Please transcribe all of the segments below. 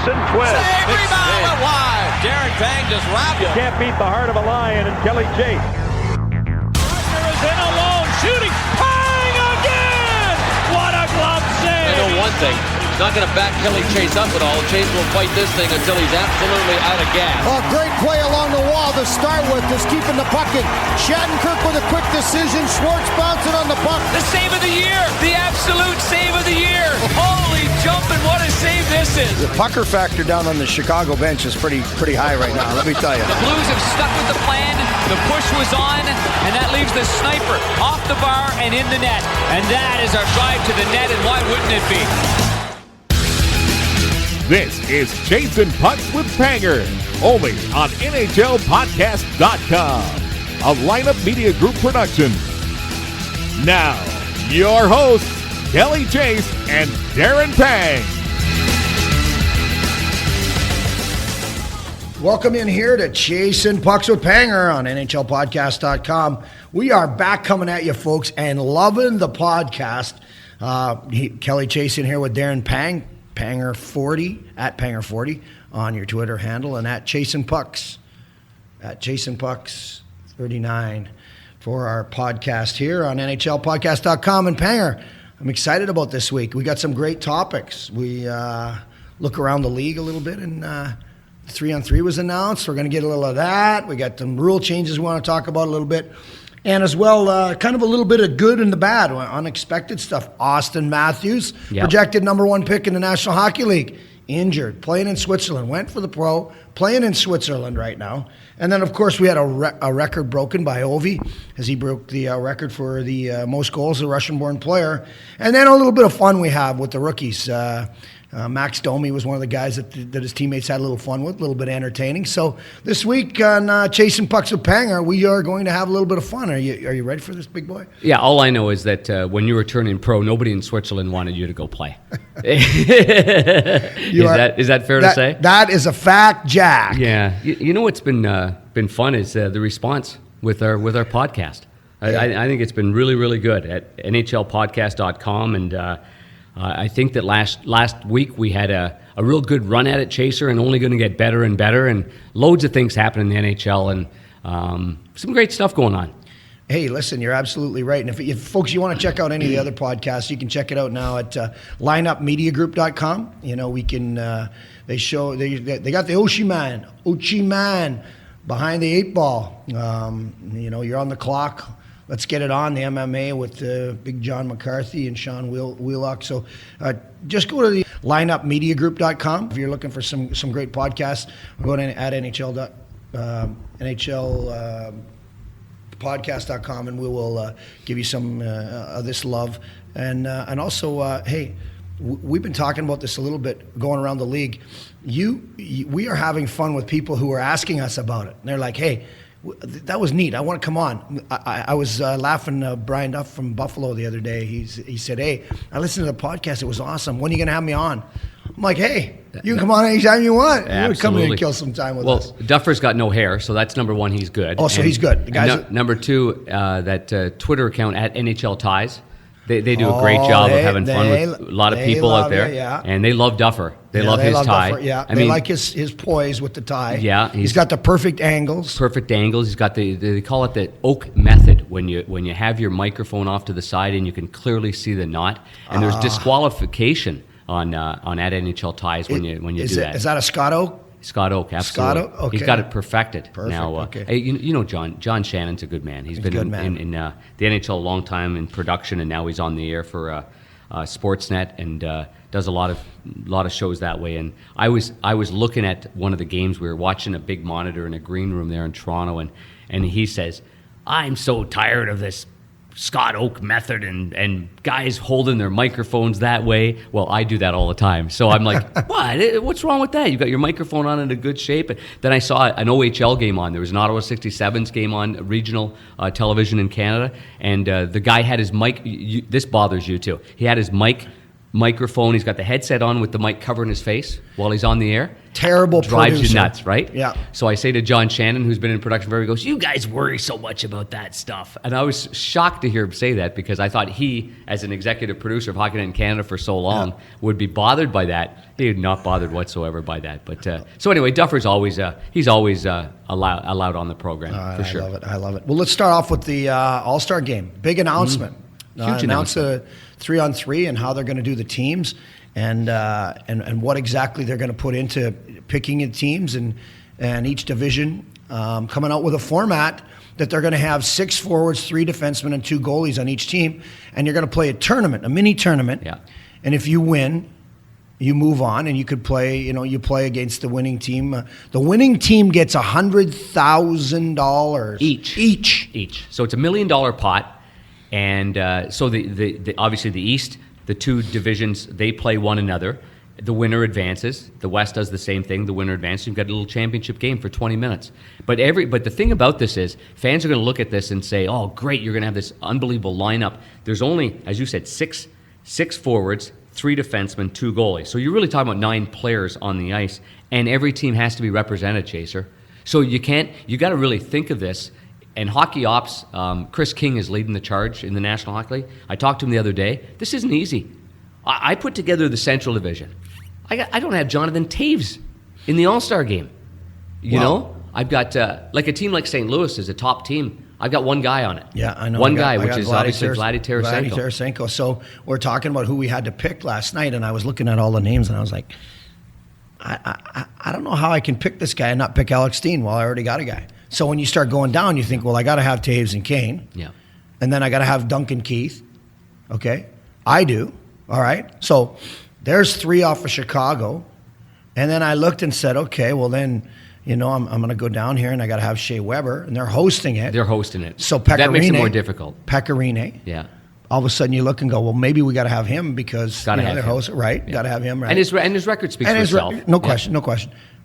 Jason Twist. Save, rebound, but wide. Darren Pang just wrapped him. Can't beat the heart of a lion in Kelly Chase. Gardner is in alone, shooting. Pang again! What a glove save! I know one thing. He's not going to back Kelly Chase up at all. Chase will fight this thing until he's absolutely out of gas. A great play along the wall to start with, just keeping the puck in. Shattenkirk with a quick decision. Schwartz bouncing on the puck. The save of the year. The absolute save of the year. Holy jumping, what a save this is. The pucker factor down on the Chicago bench is pretty high right now, let me tell you. The Blues have stuck with the plan. The push was on, and that leaves the sniper off the bar and in the net. And that is our drive to the net, and why wouldn't it be? This is Chasing Pucks with Panger, only on NHLPodcast.com, a Lineup Media Group production. Now, your hosts, Kelly Chase and Darren Pang. Welcome in here to Chasing Pucks with Panger on NHLPodcast.com. We are back coming at you, folks, and loving the podcast. Kelly Chase in here with Darren Pang. Panger40 at Panger40 on your Twitter handle, and at Chasing Pucks at Chasing Pucks 39 for our podcast here on NHLPodcast.com. And Panger, I'm excited about this week. We got some great topics. We look around the league a little bit, and 3-on-3 was announced. We're going to get a little of that. We got some rule changes we want to talk about a little bit. And as well, kind of a little bit of good and the bad, unexpected stuff. Auston Matthews, projected number one pick in the National Hockey League, injured, playing in Switzerland, went for the pro, playing in Switzerland right now. And then, of course, we had a record broken by Ovi, as he broke the record for the most goals of a Russian-born player. And then a little bit of fun we have with the rookies. Max Domi was one of the guys that his teammates had a little fun with, a little bit entertaining. So this week on Chasing Pucks with Panger, we are going to have a little bit of fun. Are you ready for this, big boy? Yeah, all I know is that when you were turning pro, nobody in Switzerland wanted you to go play. Is that fair to say? That is a fact, Jack. Yeah. You know what's been fun is the response with our podcast. I think it's been really, really good at NHLpodcast.com, and I think that last week we had a real good run at it, Chaser, and only going to get better and better, and loads of things happen in the NHL, and some great stuff going on. Hey, listen, you're absolutely right. And if folks, you want to check out any of the other podcasts, you can check it out now at lineupmediagroup.com. You know, we can, they got the Ochi Man behind the eight ball. You're on the clock. Let's get it on, the MMA with Big John McCarthy and Sean Wheelock. So just go to the lineupmediagroup.com if you're looking for some great podcasts. Go to at NHLpodcast.com, and we will give you some of this love. And also, hey, we've been talking about this a little bit going around the league. We are having fun with people who are asking us about it. And they're like, hey, that was neat. I want to come on. I was laughing Brian Duff from Buffalo the other day. He said, hey, I listened to the podcast. It was awesome. When are you going to have me on? I'm like, hey, you can come on anytime you want. Absolutely. You come in and kill some time with us. Well, Duffer's got no hair, so that's number one. He's good. Oh, so he's good. The guys number two, that Twitter account at NHL Ties. They do a great job of having fun with a lot of people out there. And they love Duffer. They love his tie. Duffer, they like his poise with the tie. Yeah. He's got the perfect angles. He's got they call it the oak method, when you have your microphone off to the side and you can clearly see the knot. And there's disqualification on at NHL Ties when you do that. Is that a Scott Oak? Scott Oak, absolutely. Scott Oak, okay. He's got it perfected. Perfect, now, okay. Hey, you know John Shannon's a good man. He's been in the NHL a long time in production, and now he's on the air for Sportsnet and does a lot of shows that way. And I was looking at one of the games. We were watching a big monitor in a green room there in Toronto, and he says, "I'm so tired of this Scott Oak method and guys holding their microphones that way." Well, I do that all the time. So I'm like, what? What's wrong with that? You got your microphone on in a good shape. And then I saw an OHL game on. There was an Ottawa 67s game on regional television in Canada. And the guy had his mic. This bothers you too. He had his mic microphone. He's got the headset on with the mic covering his face while he's on the air. Terrible drives producer. you nuts, right? Yeah. So I say to John Shannon, who's been in production forever, he goes, "You guys worry so much about that stuff." And I was shocked to hear him say that because I thought he, as an executive producer of Hockey Night in Canada for so long, would be bothered by that. He was not bothered whatsoever by that. But so anyway, Duffer's always allowed on the program for sure. I love it. Well, let's start off with the All-Star game. Big announcement. Huge Announce announcement. a 3-on-3 and how they're going to do the teams and what exactly they're going to put into picking the teams and each division. Coming out with a format that they're going to have 6 forwards, 3 defensemen, and 2 goalies on each team, and you're going to play a tournament, a mini tournament. Yeah. And if you win, you move on, and you could play. You play against the winning team. The winning team gets $100,000 each. So it's $1 million pot. And so the obviously the East, the 2 divisions, they play one another. The winner advances. The West does the same thing. The winner advances. You've got a little championship game for 20 minutes. But the thing about this is fans are going to look at this and say, "Oh, great! You're going to have this unbelievable lineup." There's only, as you said, six forwards, 3 defensemen, 2 goalies. So you're really talking about 9 players on the ice, and every team has to be represented, Chaser. So you got to really think of this. And Hockey Ops, Chris King is leading the charge in the National Hockey League. I talked to him the other day. This isn't easy. I put together the Central Division. I don't have Jonathan Taves in the All-Star game. You know? I've got, like a team like St. Louis is a top team. I've got one guy on it. Yeah, I know. One guy, which is obviously Vladdy Tarasenko. Vladdy Tarasenko. So we're talking about who we had to pick last night, and I was looking at all the names, and I was like, I don't know how I can pick this guy and not pick Alex Steen. Well, I already got a guy. So when you start going down, you think, well, I got to have Taves and Kane. Yeah. And then I got to have Duncan Keith. Okay. I do. All right. So there's 3 off of Chicago. And then I looked and said, okay, well then, I'm going to go down here and I got to have Shea Weber, and they're hosting it. So Pecorine, that makes it more difficult. Pecorine. Yeah. All of a sudden you look and go, well, maybe we got to have him because they're hosting, right? Yeah. Got to have him, right? And his record speaks for itself. No question.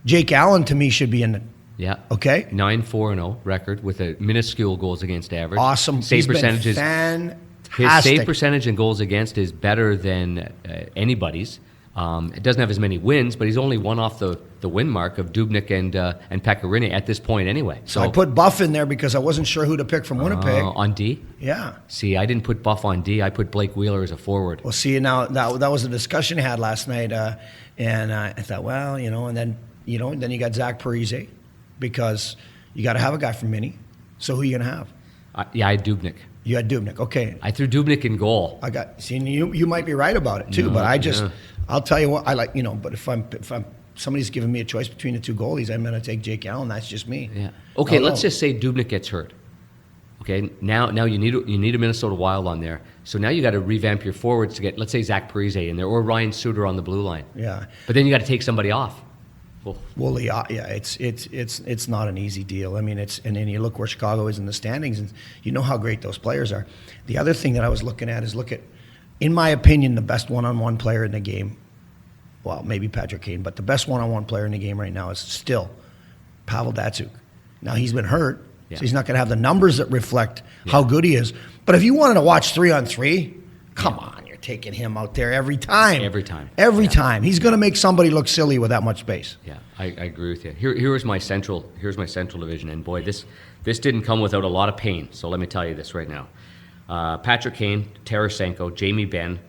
Jake Allen to me should be in the. Yeah. Okay. 9-4-0 record with a minuscule goals against average. Awesome. Save percentage is fantastic. His save percentage and goals against is better than anybody's. It doesn't have as many wins, but he's only one off the win mark of Dubnyk and Pecorine at this point anyway. So I put Buff in there because I wasn't sure who to pick from Winnipeg. On D? Yeah. See, I didn't put Buff on D. I put Blake Wheeler as a forward. Well, see, now that was a discussion I had last night, and I thought, well, and then you got Zach Parise because you got to have a guy from Mini. So who are you going to have? I had Dubnyk. You had Dubnyk, okay. I threw Dubnyk in goal. You might be right about it too, but I'll tell you what, I like, but if I'm somebody's giving me a choice between the 2 goalies, I'm going to take Jake Allen. That's just me. Yeah. Okay, let's just say Dubnyk gets hurt. Okay, now you need a Minnesota Wild on there. So now you got to revamp your forwards to get, let's say, Zach Parise in there or Ryan Suter on the blue line. Yeah. But then you got to take somebody off. Well, yeah, it's not an easy deal. I mean, and then you look where Chicago is in the standings, and you know how great those players are. The other thing that I was looking at is in my opinion, the best one-on-one player in the game. Well, maybe Patrick Kane, but the best one-on-one player in the game right now is still Pavel Datsyuk. Now he's been hurt, so he's not going to have the numbers that reflect how good he is. But if you wanted to watch 3-on-3, come on. Taking him out there every time. Every time. He's going to make somebody look silly with that much space. Yeah, I agree with you. Here's my central division, and boy, this didn't come without a lot of pain. So let me tell you this right now: Patrick Kane, Tarasenko, Jamie Benn,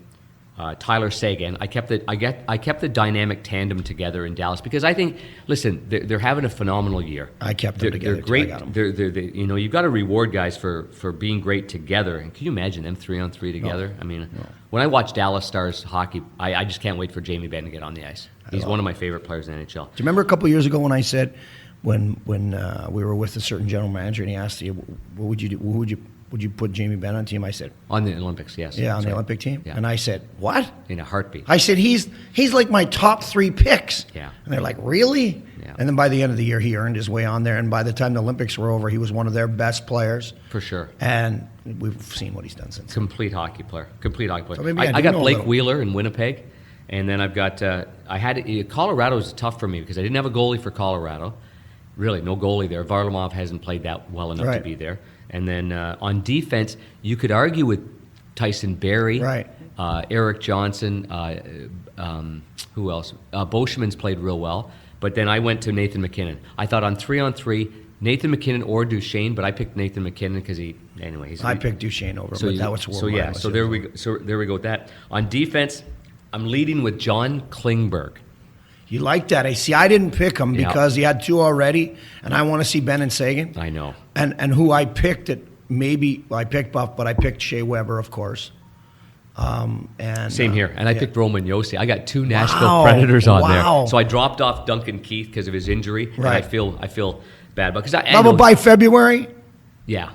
Tyler Seguin. I kept the dynamic tandem together in Dallas because I think, listen, they're having a phenomenal year. I kept them together. They're great. You've got to reward guys for being great together. And can you imagine them 3-on-3 together? No. When I watch Dallas Stars hockey, I just can't wait for Jamie Benn to get on the ice. He's one of my favorite players in the NHL. Do you remember a couple of years ago when I said when we were with a certain general manager and he asked you, what would you do? Would you put Jamie Benn on the team? I said on the Olympics, yes. Yeah, on the Olympic team. Yeah. And I said, what? In a heartbeat. I said he's like my top 3 picks. Yeah. And they're like, really? Yeah. And then by the end of the year, he earned his way on there. And by the time the Olympics were over, he was one of their best players. For sure. And we've seen what he's done since. Complete hockey player. So I got Blake Wheeler in Winnipeg, and then I've got Colorado was tough for me because I didn't have a goalie for Colorado. Really, no goalie there. Varlamov hasn't played that well enough to be there. And then on defense, you could argue with Tyson Barrie, right? Eric Johnson. Who else? Boschman's played real well. But then I went to Nathan MacKinnon. I thought on 3-on-3, Nathan MacKinnon or Duchesne, but I picked Nathan MacKinnon because I picked Duchesne over, but that was there we go. So there we go with that. On defense, I'm leading with John Klingberg. You like that? I didn't pick him because he had 2 already, and I want to see Bennon Sagan. I know. And who I picked I picked Buff, but I picked Shea Weber, of course. And same here. And I picked Roman Josi. I got 2 Nashville Predators on there. So I dropped off Duncan Keith because of his injury. Right. And I feel bad about because but by February? Yeah.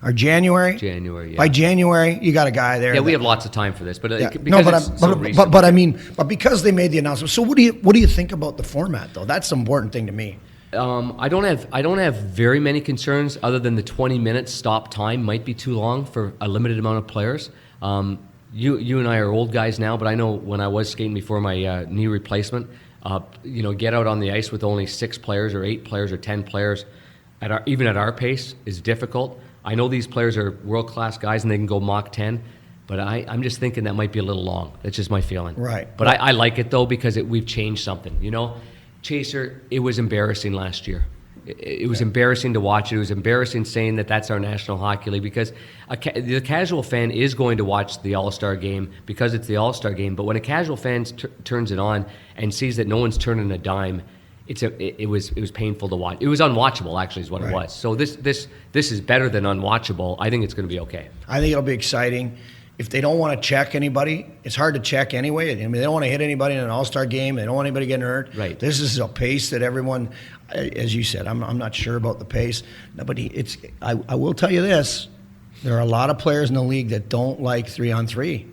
Or January? January, yeah. By January, you got a guy there. Yeah, we have lots of time for this, but but because they made the announcement. So what do you think about the format though? That's the important thing to me. I don't have very many concerns other than the 20-minute stop time might be too long for a limited amount of players. You and I are old guys now, but I know when I was skating before my knee replacement, get out on the ice with only 6 players or 8 players or 10 players, even at our pace, is difficult. I know these players are world-class guys and they can go Mach 10, but I'm just thinking that might be a little long. That's just my feeling. Right. But I like it, though, because we've changed something. Chaser, it was embarrassing last year. It was embarrassing to watch. It was embarrassing saying that that's our National Hockey League because the casual fan is going to watch the All-Star game because it's the All-Star game. But when a casual fan turns it on and sees that no one's turning a dime, it was painful to watch. It was unwatchable, actually, is what it was. So this is better than unwatchable. I think it's going to be okay. I think it'll be exciting. If they don't want to check anybody, it's hard to check anyway. I mean, they don't want to hit anybody in an All-Star game. They don't want anybody getting hurt. Right. This is a pace that everyone, as you said, I'm not sure about the pace. But I will tell you this. There are a lot of players in the league that don't like 3-on-3.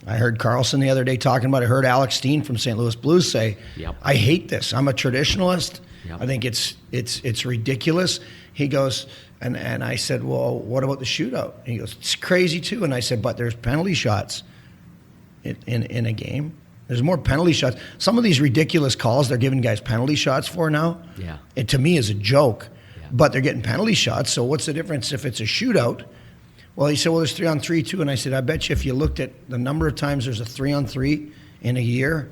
I heard Carlson the other day talking about it. I heard Alex Steen from St. Louis Blues say, I hate this. I'm a traditionalist. Yep. I think it's ridiculous. He goes, and I said, well, what about the shootout? And he goes, it's crazy too. And I said, but there's penalty shots in a game. There's more penalty shots. Some of these ridiculous calls they're giving guys penalty shots for now, it to me is a joke. Yeah. But they're getting penalty shots, so what's the difference if it's a shootout? Well, he said, well, there's 3-on-3 too. And I said, I bet you if you looked at the number of times there's a 3-on-3 in a year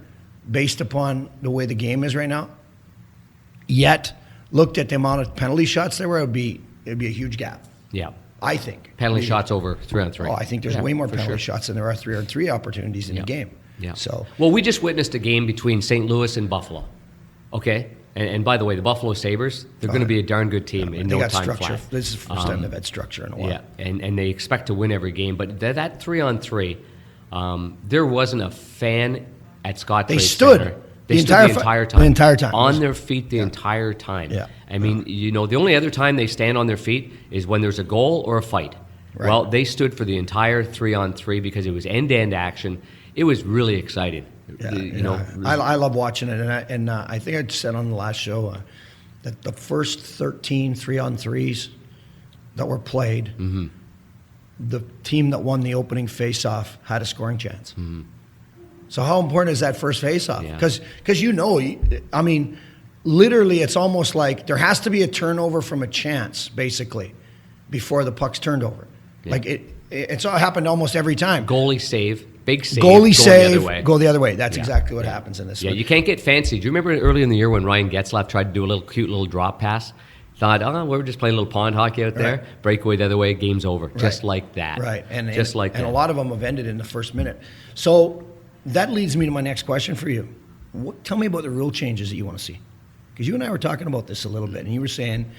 based upon the way the game is right now, yet looked at the amount of penalty shots there were, it'd be a huge gap. Yeah. I think. Penalty shots over 3-on-3. Oh, I think there's way more penalty shots than there are 3-on-3 opportunities in the game. Yeah. So. Well, we just witnessed a game between St. Louis and Buffalo. Okay? And by the way, the Buffalo Sabres, they're going to be a darn good team in no time structure. flat. This is the first time they've had structure in a while. Yeah, and they expect to win every game. But that 3-on-3, there wasn't a fan at Scott Trade Center. They stood the entire time. The entire time. On their feet the entire time. Yeah. I mean, the only other time they stand on their feet is when there's a goal or a fight. Right. Well, they stood for the entire 3-on-3 because it was end-to-end action. It was really exciting. I love watching it, and I think I said on the last show that the first 13 3-on-3s that were played, the team that won the opening face-off had a scoring chance. Mm-hmm. So how important is that first face-off? Because I mean, literally, it's almost like there has to be a turnover from a chance, basically, before the puck's turned over. Yeah. Like it's all happened almost every time. Goalie save. Big save, go the other way. That's exactly what happens in this one. Yeah, you can't get fancy. Do you remember early in the year when Ryan Getzlaf tried to do a cute little drop pass? Thought, we're just playing a little pond hockey out there. Right. Breakaway the other way, game's over. Right. Just like that. Right. And a lot of them have ended in the first minute. So that leads me to my next question for you. Tell me about the rule changes that you want to see. Because you and I were talking about this a little bit, and you were saying,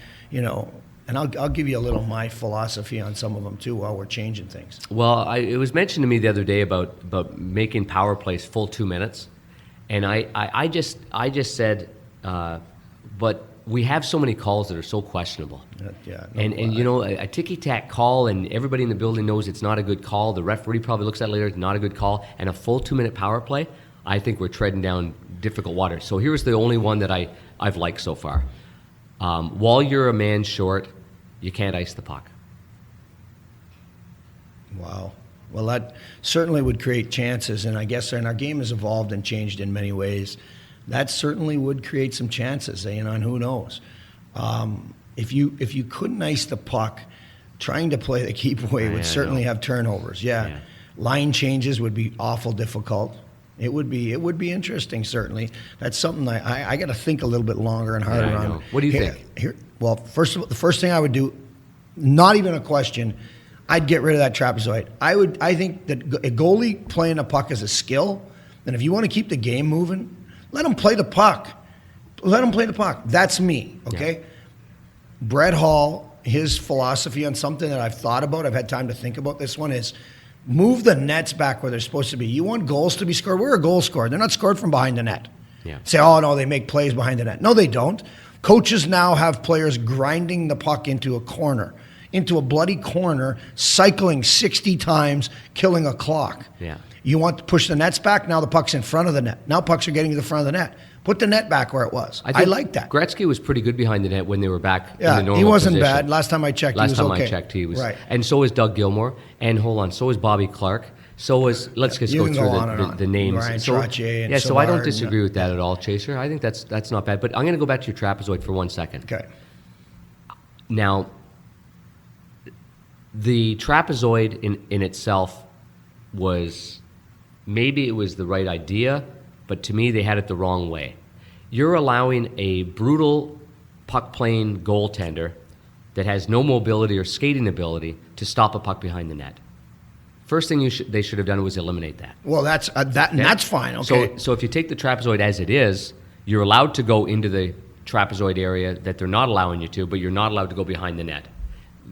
and I'll give you a little my philosophy on some of them too while we're changing things. Well, it was mentioned to me the other day about making power plays full 2 minutes, and I just said, but we have so many calls that are so questionable. A ticky-tack call, and everybody in the building knows it's not a good call. The referee probably looks at it later, it's not a good call, and a full 2-minute power play, I think we're treading down difficult water. So here's the only one that I've liked so far. While you're a man short, you can't ice the puck. Wow. Well, that certainly would create chances, and I guess our game has evolved and changed in many ways. That certainly would create some chances, and who knows. If you couldn't ice the puck, trying to play the keep away would certainly have turnovers. Yeah. Line changes would be awful difficult. It would be interesting, certainly. That's something I got to think a little bit longer and harder on. What do you think? Well, the first thing I would do, not even a question, I'd get rid of that trapezoid. I think that a goalie playing a puck is a skill, and if you want to keep the game moving, let him play the puck. Let him play the puck. That's me, okay? Yeah. Brett Hall, his philosophy on something that I've thought about, I've had time to think about this one, is move the nets back where they're supposed to be. You want goals to be scored? We're a goal scorer. They're not scored from behind the net. Yeah. Say, oh, no, they make plays behind the net. No, they don't. Coaches now have players grinding the puck into a corner, into a bloody corner, cycling 60 times, killing a clock. Yeah. You want to push the nets back? Now the puck's in front of the net. Now pucks are getting to the front of the net. Put the net back where it was. I like that. Gretzky was pretty good behind the net when they were back in the normal he wasn't position. bad. Last time I checked, he was okay. Last time I checked, he was. Right. And so is Doug Gilmour. And hold on, so is Bobby Clark. So is, let's just go through the names. Ryan Trottier and so I don't disagree with that at all, Chaser. I think that's not bad. But I'm going to go back to your trapezoid for 1 second. Okay. Now, the trapezoid in itself was, maybe it was the right idea, but to me they had it the wrong way. You're allowing a brutal puck-playing goaltender that has no mobility or skating ability to stop a puck behind the net. First thing they should have done was eliminate that. Well, that's fine. Okay. So if you take the trapezoid as it is, you're allowed to go into the trapezoid area that they're not allowing you to, but you're not allowed to go behind the net.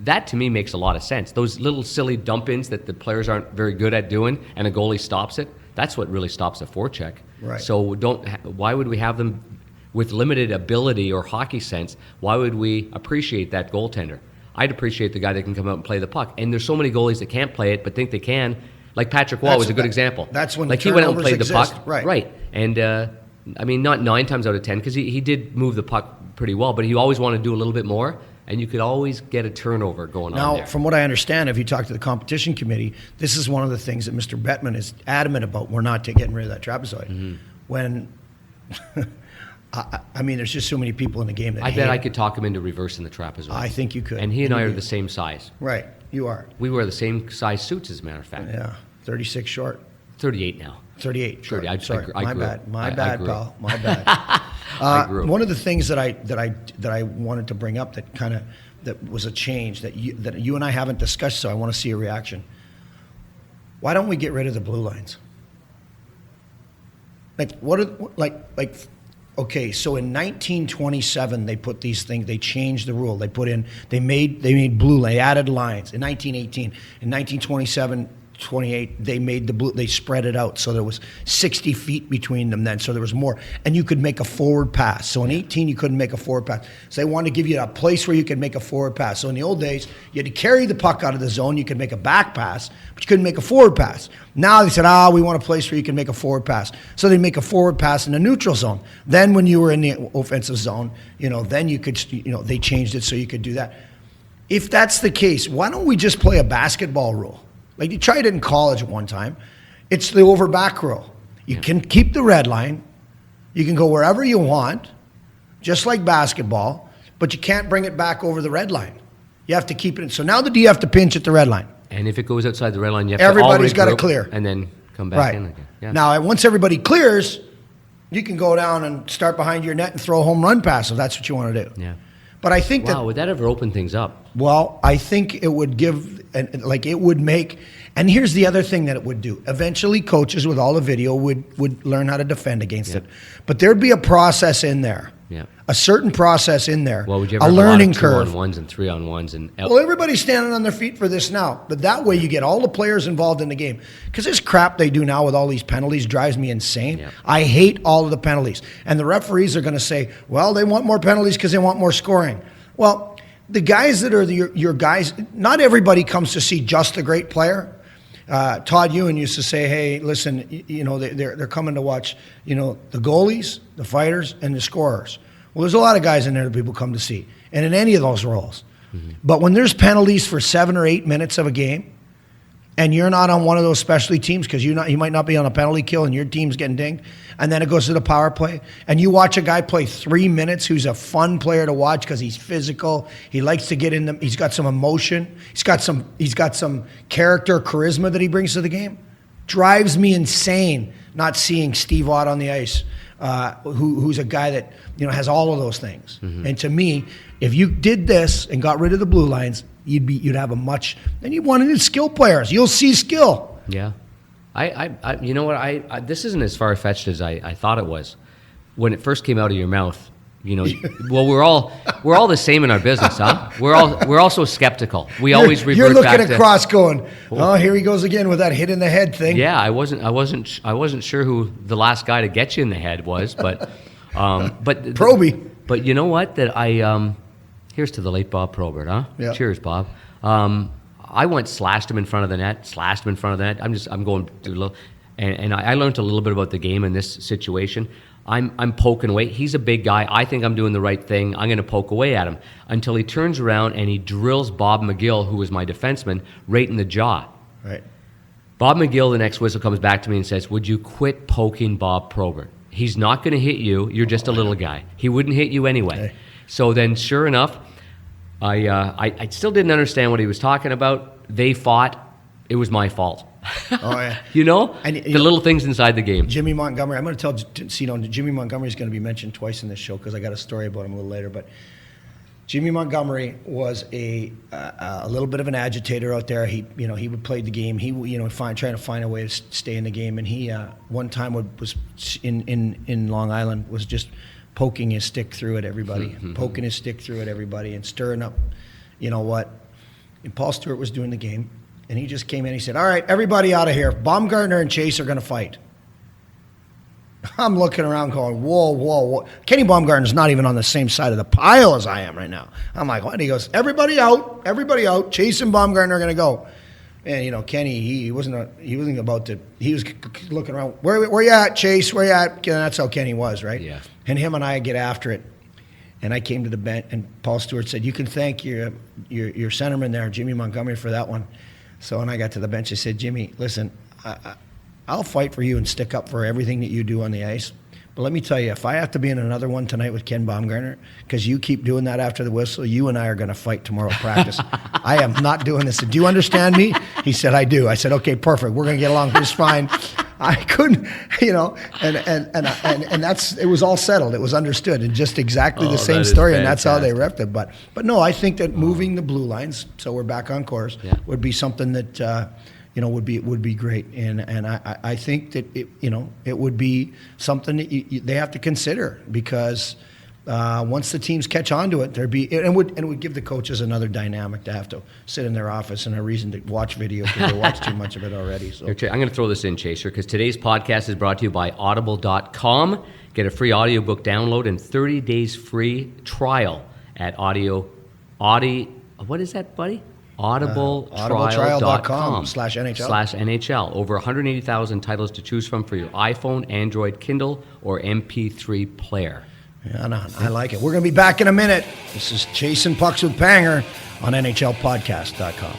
That, to me, makes a lot of sense. Those little silly dump-ins that the players aren't very good at doing and a goalie stops it, that's what really stops a forecheck. Right. So why would we have them with limited ability or hockey sense? Why would we appreciate that goaltender? I'd appreciate the guy that can come out and play the puck. And there's so many goalies that can't play it but think they can. Like Patrick Wall was a good example. That's when he went out and played the puck. Right. And I mean, not 9 times out of 10, because he did move the puck pretty well, but he always wanted to do a little bit more. And you could always get a turnover going on there. Now, from what I understand, if you talk to the competition committee, this is one of the things that Mr. Bettman is adamant about. We're not getting rid of that trapezoid. Mm-hmm. When, I mean, there's just so many people in the game that I bet I could talk him into reversing the trapezoid. I think you could. And he and I are the same size. Right, you are. We wear the same size suits, as a matter of fact. Yeah, 36 short. 38 now. 38. Sorry, My bad, pal. My bad. One of the things that I wanted to bring up that was a change that you and I haven't discussed, so I want to see a reaction. Why don't we get rid of the blue lines? Okay, so in 1927 they put these things. They changed the rule. They made blue. They added lines in 1918. In 1927. 28, they made the blue, they spread it out, so there was 60 feet between them then, so there was more, and you could make a forward pass. So in 18 you couldn't make a forward pass, so they wanted to give you a place where you could make a forward pass. So in the old days you had to carry the puck out of the zone, you could make a back pass, but you couldn't make a forward pass. Now they said, we want a place where you can make a forward pass, so they make a forward pass in the neutral zone. Then when you were in the offensive zone, then you could, they changed it so you could do that. If that's the case, why don't we just play a basketball rule? Like you tried it in college at one time. It's the over back rule. You can keep the red line. You can go wherever you want, just like basketball, but you can't bring it back over the red line. You have to keep it in. So now the D have to pinch at the red line. And if it goes outside the red line, you have everybody's to all got to clear. And then come back in again. Yeah. Now, once everybody clears, you can go down and start behind your net and throw a home run pass if that's what you want to do. Yeah. But I think would that ever open things up? Well, I think it would it would make, and here's the other thing that it would do. Eventually, coaches with all the video would learn how to defend against it. But there'd be a process in there. Yeah. A certain process in there. Well, would you ever a have learning a lot of curve. 2-on-1s and 3-on-1s Well, everybody's standing on their feet for this now. But that way you get all the players involved in the game. Because this crap they do now with all these penalties drives me insane. Yeah. I hate all of the penalties. And the referees are going to say, well, they want more penalties because they want more scoring. Well, the guys that are your guys, not everybody comes to see just a great player. Todd Ewan used to say, hey, listen, they're coming to watch, the goalies, the fighters, and the scorers. Well, there's a lot of guys in there that people come to see, and in any of those roles. Mm-hmm. But when there's penalties for 7 or 8 minutes of a game, and you're not on one of those specialty teams because you might not be on a penalty kill and your team's getting dinged, and then it goes to the power play, and you watch a guy play 3 minutes who's a fun player to watch because he's physical, he likes to get in them, he's got some emotion, he's got some character, charisma that he brings to the game, drives me insane not seeing Steve Ott on the ice, who's a guy that has all of those things. Mm-hmm. And to me, if you did this and got rid of the blue lines, you'd have a much. Then you wanted skill players. You'll see skill. Yeah, I you know what? I this isn't as far fetched as I thought it was when it first came out of your mouth. Well, we're all the same in our business, huh? We're all so skeptical. Always revert you're looking back across, going, "Oh, here he goes again with that hit in the head thing." Yeah, I wasn't sure who the last guy to get you in the head was, but Proby. But you know what? That here's to the late Bob Probert, huh? Yeah. Cheers, Bob. I once slashed him in front of the net. I'm going to a little, and I learned a little bit about the game in this situation. I'm poking away. He's a big guy. I think I'm doing the right thing. I'm going to poke away at him until he turns around and he drills Bob McGill, who was my defenseman, right in the jaw. Right. Bob McGill, the next whistle, comes back to me and says, "Would you quit poking Bob Probert? He's not going to hit you. You're just a little guy. He wouldn't hit you anyway." Okay. So then, sure enough, I still didn't understand what he was talking about. They fought. It was my fault. Oh, yeah. And the little things inside the game. Jimmy Montgomery. I'm going to tell Jimmy Montgomery is going to be mentioned twice in this show because I got a story about him a little later. But Jimmy Montgomery was a little bit of an agitator out there. He would play the game. He trying to find a way to stay in the game. And he one time was in Long Island was just poking his stick through at everybody, and stirring up. You know what? And Paul Stewart was doing the game. And he just came in and he said, "All right, everybody out of here. Baumgartner and Chase are going to fight." I'm looking around going, whoa. Kenny Baumgartner's not even on the same side of the pile as I am right now. I'm like, what? And he goes, everybody out. Chase and Baumgartner are going to go. And, Kenny, he wasn't about to, he was looking around, where you at, Chase? Where you at? And that's how Kenny was, right? Yeah. And him and I get after it. And I came to the bench, and Paul Stewart said, "You can thank your centerman there, Jimmy Montgomery, for that one." So when I got to the bench, I said, "Jimmy, listen, I'll fight for you and stick up for everything that you do on the ice. But let me tell you, if I have to be in another one tonight with Ken Baumgartner, because you keep doing that after the whistle, you and I are going to fight tomorrow at practice. I am not doing this. Do you understand me?" He said, "I do." I said, "Okay, perfect. We're going to get along just fine." I couldn't, and that's, it was all settled. It was understood, and just exactly the same story, and that's how they repped it. But no, I think that moving the blue lines, so we're back on course, would be something that would be great, and I think that it would be something that they have to consider, because once the teams catch on to it, it would give the coaches another dynamic to have to sit in their office and a reason to watch video because they watch too much of it already. So I'm going to throw this in, Chaser, because today's podcast is brought to you by Audible.com. Get a free audiobook download and 30 days free trial at what is that, buddy? audibletrial.com/NHL. Over 180,000 titles to choose from for your iPhone, Android, Kindle, or MP3 player. Yeah, no, I like it. We're going to be back in a minute. This is Chasing Pucks with Panger on NHLpodcast.com.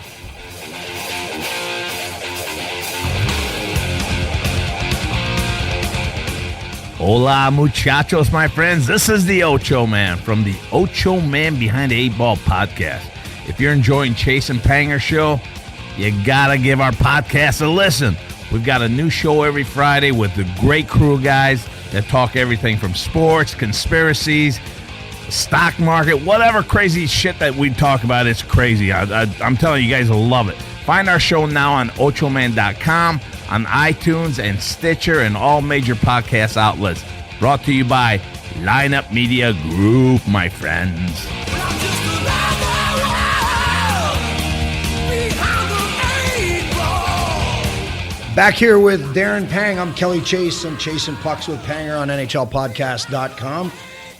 Hola, muchachos, my friends. This is the Ocho Man from the Ocho Man Behind the 8 Ball podcast. If you're enjoying Chasing Panger show, you got to give our podcast a listen. We've got a new show every Friday with the great crew of guys that talk everything from sports, conspiracies, stock market, whatever crazy shit that we talk about. It's crazy. I'm telling you, guys will love it. Find our show now on ochoman.com, on iTunes and Stitcher and all major podcast outlets. Brought to you by Lineup Media Group, my friends. Back here with Darren Pang. I'm Kelly Chase. I'm chasing pucks with Panger on NHLpodcast.com.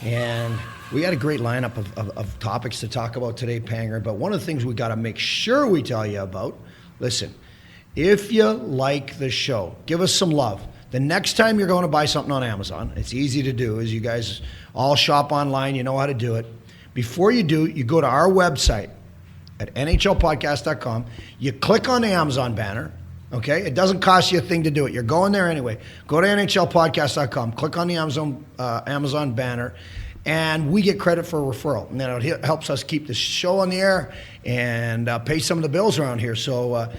And we had a great lineup of topics to talk about today, Panger. But one of the things we got to make sure we tell you about, listen, if you like the show, give us some love. The next time you're going to buy something on Amazon, it's easy to do, as you guys all shop online, you know how to do it. Before you do, you go to our website, at NHLpodcast.com. You click on the Amazon banner. Okay, it doesn't cost you a thing to do it. You're going there anyway. Go to NHLpodcast.com. Click on the Amazon banner, and we get credit for a referral. And then it helps us keep the show on the air and pay some of the bills around here. So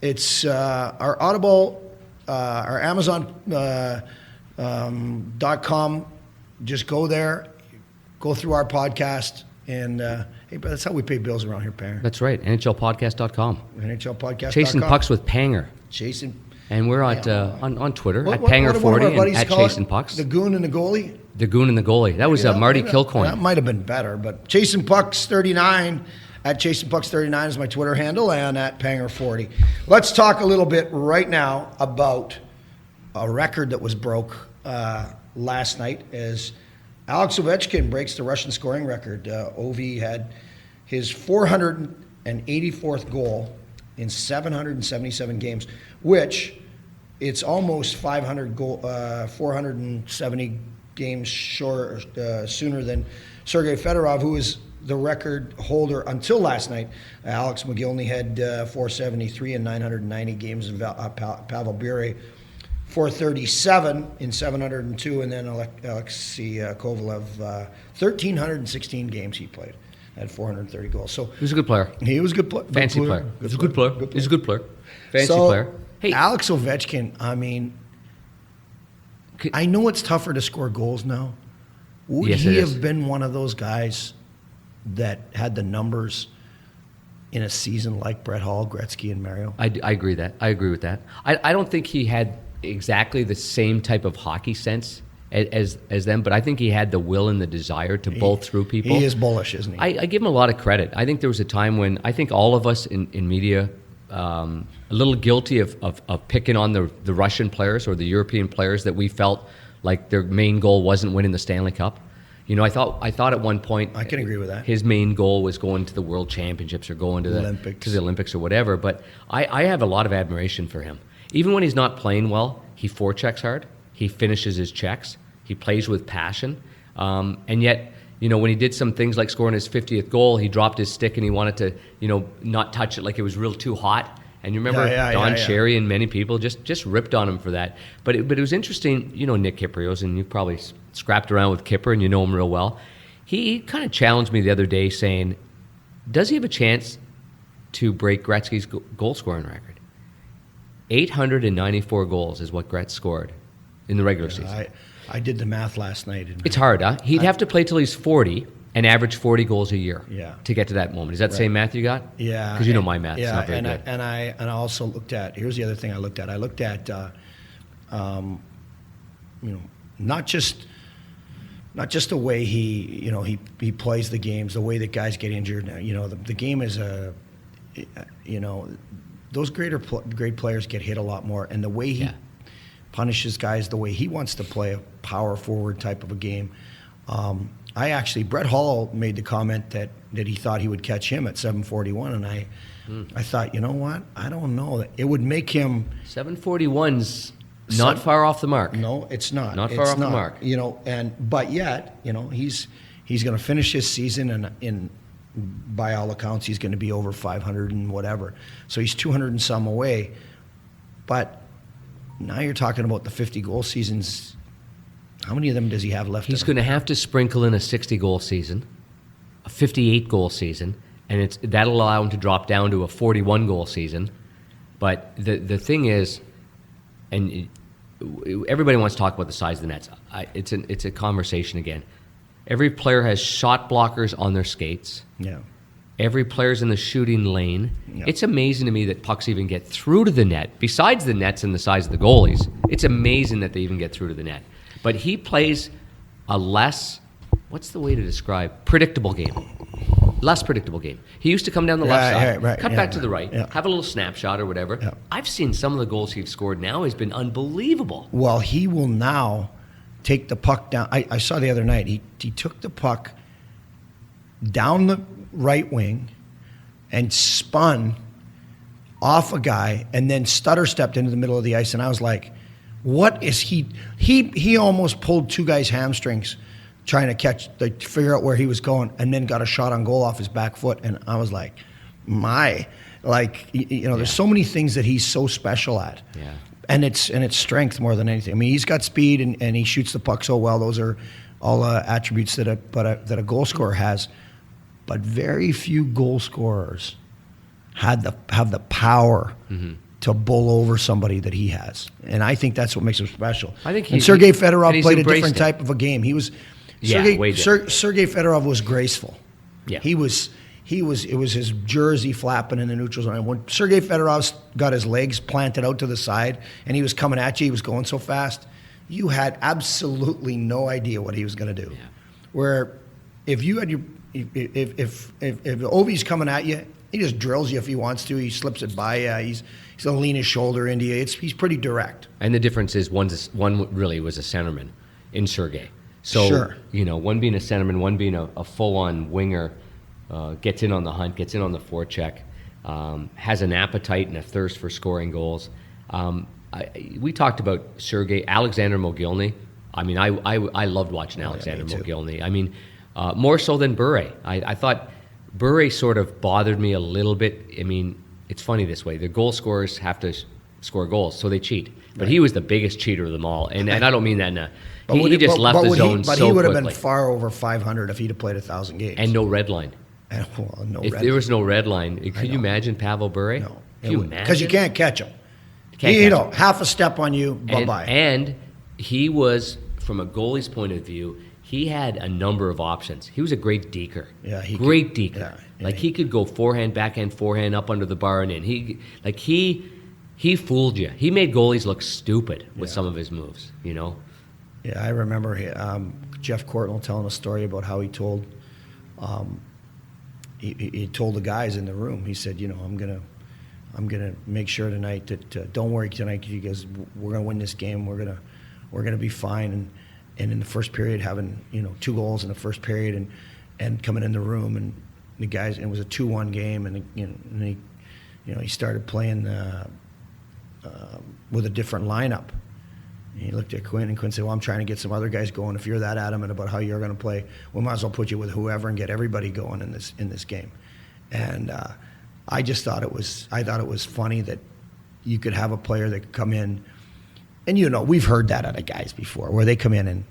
it's our Audible, our Amazon.com. Just go there, go through our podcast, and hey, but that's how we pay bills around here, Panger. That's right. NHLpodcast.com. NHLpodcast.com. Chasing Pucks with Panger. And we're on Twitter at Panger40 and at Chasing Pucks. The Goon and the Goalie? The Goon and the Goalie. That was Marty Kilcoyne. That might have been better, but Chasing Pucks 39 at Chasing Pucks 39 is my Twitter handle, and at Panger40. Let's talk a little bit right now about a record that was broke last night as Alex Ovechkin breaks the Russian scoring record. Ovi had his 484th goal in 777 games, which it's almost 470 games sooner than Sergei Fedorov, who is the record holder until last night. Alex McGillney had 473 in 990 games, and Pavel Bure 437 in 702, and then Alexei Kovalev 1,316 games he played, had 430 goals. So he was a good player. He was a good player. Fancy player. He's a good player. He's a good player. Fancy player. Hey, Alex Ovechkin, I mean, I know it's tougher to score goals now. Would he have been one of those guys that had the numbers in a season like Brett Hall, Gretzky, and Mario? I agree with that. I don't think he had exactly the same type of hockey sense as them, but I think he had the will and the desire to bolt through people. He is bullish, isn't he? I give him a lot of credit. I think there was a time when I think all of us in media, a little guilty of picking on the Russian players or the European players that we felt like their main goal wasn't winning the Stanley Cup. You know, I thought at one point I can agree with that. His main goal was going to the World Championships or going to the Olympics or whatever. But I have a lot of admiration for him. Even when he's not playing well, he forechecks hard. He finishes his checks. He plays with passion. And yet, you know, when he did some things like scoring his 50th goal, he dropped his stick and he wanted to, you know, not touch it like it was real too hot. And you remember Don Cherry and many people just ripped on him for that. But it was interesting, you know, Nick Kypreos, and you probably scrapped around with Kipper and you know him real well. He kind of challenged me the other day saying, does he have a chance to break Gretzky's goal scoring record? 894 goals is what Gretz scored in the regular season. I did the math last night. It's hard, huh? He'd have to play till he's 40 and average 40 goals a year to get to that moment. Is that the same math you got? Yeah. Because you know my math. It's not very good. And I also looked at, here's the other thing I looked at. I looked at, you know, not just the way he plays the games, the way that guys get injured. You know, the game is those great players get hit a lot more, and the way he punishes guys, the way he wants to play a power forward type of a game. Brett Hall made the comment that he thought he would catch him at 741, and I thought, you know what? I don't know. It would make him 741's not far off the mark. No, it's not. Not far off the mark. You know, but yet, you know, he's going to finish his season, and by all accounts, he's going to be over 500 and whatever. So he's 200 and some away. But now you're talking about the 50-goal seasons. How many of them does he have left? He's going to have to sprinkle in a 60-goal season, a 58-goal season, and that'll allow him to drop down to a 41-goal season. But the thing is, and everybody wants to talk about the size of the nets. It's a conversation again. Every player has shot blockers on their skates. Yeah. Every player's in the shooting lane. Yeah. It's amazing to me that pucks even get through to the net. Besides the nets and the size of the goalies, it's amazing that they even get through to the net. But he plays a less, what's the way to describe, predictable game. Less predictable game. He used to come down the left side, cut back to the right, have a little snapshot or whatever. Yeah. I've seen some of the goals he's scored now. He's been unbelievable. Well, he will now take the puck down. I saw the other night, he took the puck down the right wing and spun off a guy and then stutter stepped into the middle of the ice, and I was like, what is he almost pulled two guys' hamstrings trying to figure out where he was going, and then got a shot on goal off his back foot, and I was like, there's so many things that he's so special at. Yeah. And it's strength more than anything. I mean, he's got speed and he shoots the puck so well. Those are all attributes that a goal scorer has. But very few goal scorers have the power to bowl over somebody that he has. And I think that's what makes him special. I think Sergei Fedorov played a different it. type of a game. He was Sergei Fedorov was graceful. Yeah. It was his jersey flapping in the neutral zone. And when Sergei Fedorov got his legs planted out to the side and he was coming at you, he was going so fast, you had absolutely no idea what he was going to do. Yeah. Where if you had if Ovi's coming at you, he just drills you if he wants to. He slips it by you. He's going to lean his shoulder into you. He's pretty direct. And the difference is one really was a centerman in Sergei. So, sure. One being a centerman, one being a full-on winger, gets in on the hunt, gets in on the forecheck, has an appetite and a thirst for scoring goals. We talked about Sergei. Alexander Mogilny. I mean, I loved watching Alexander Mogilny. I mean, more so than Bure. I thought Bure sort of bothered me a little bit. I mean, it's funny this way. The goal scorers have to score goals, so they cheat. But he was the biggest cheater of them all. And I don't mean that in a... He just left the zone so quickly. But he would have been far over 500 if he'd have played 1,000 games. And no red line. If there was no red line, could you imagine Pavel Bure? No. Can you imagine? Because you can't catch him. Half a step on you, bye-bye. And he was, from a goalie's point of view, he had a number of options. He was a great deker. Yeah, great deker. Yeah, he could go forehand, backhand, forehand, up under the bar and in. He fooled you. He made goalies look stupid with some of his moves, Yeah, I remember Jeff Courtnall telling a story about how he told he told the guys in the room. He said, I'm gonna make sure tonight that don't worry tonight because we're gonna win this game. We're gonna be fine. And in the first period, having 2 goals in the first period and coming in the room and the guys, and it was a 2-1 game and he started playing with a different lineup. And he looked at Quinn, and Quinn said, well, I'm trying to get some other guys going. If you're that adamant about how you're going to play, we might as well put you with whoever and get everybody going in this game. And I thought it was funny that you could have a player that could come in, and we've heard that out of guys before, where they come in and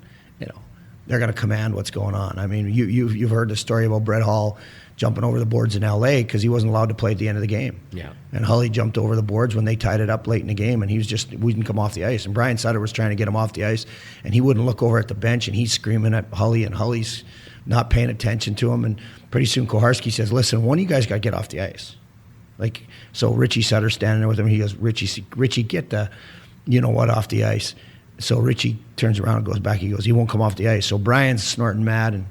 they're going to command what's going on. I mean, you've heard the story about Brett Hull jumping over the boards in L.A. because he wasn't allowed to play at the end of the game. Yeah. And Hully jumped over the boards when they tied it up late in the game, and he wouldn't come off the ice. And Brian Sutter was trying to get him off the ice, and he wouldn't look over at the bench, and he's screaming at Hully, and Hully's not paying attention to him. And pretty soon Koharski says, listen, one of you guys got to get off the ice. So Richie Sutter's standing there with him. He goes, Richie, get the off the ice. So Richie turns around and goes back. He goes, he won't come off the ice. So Brian's snorting mad, and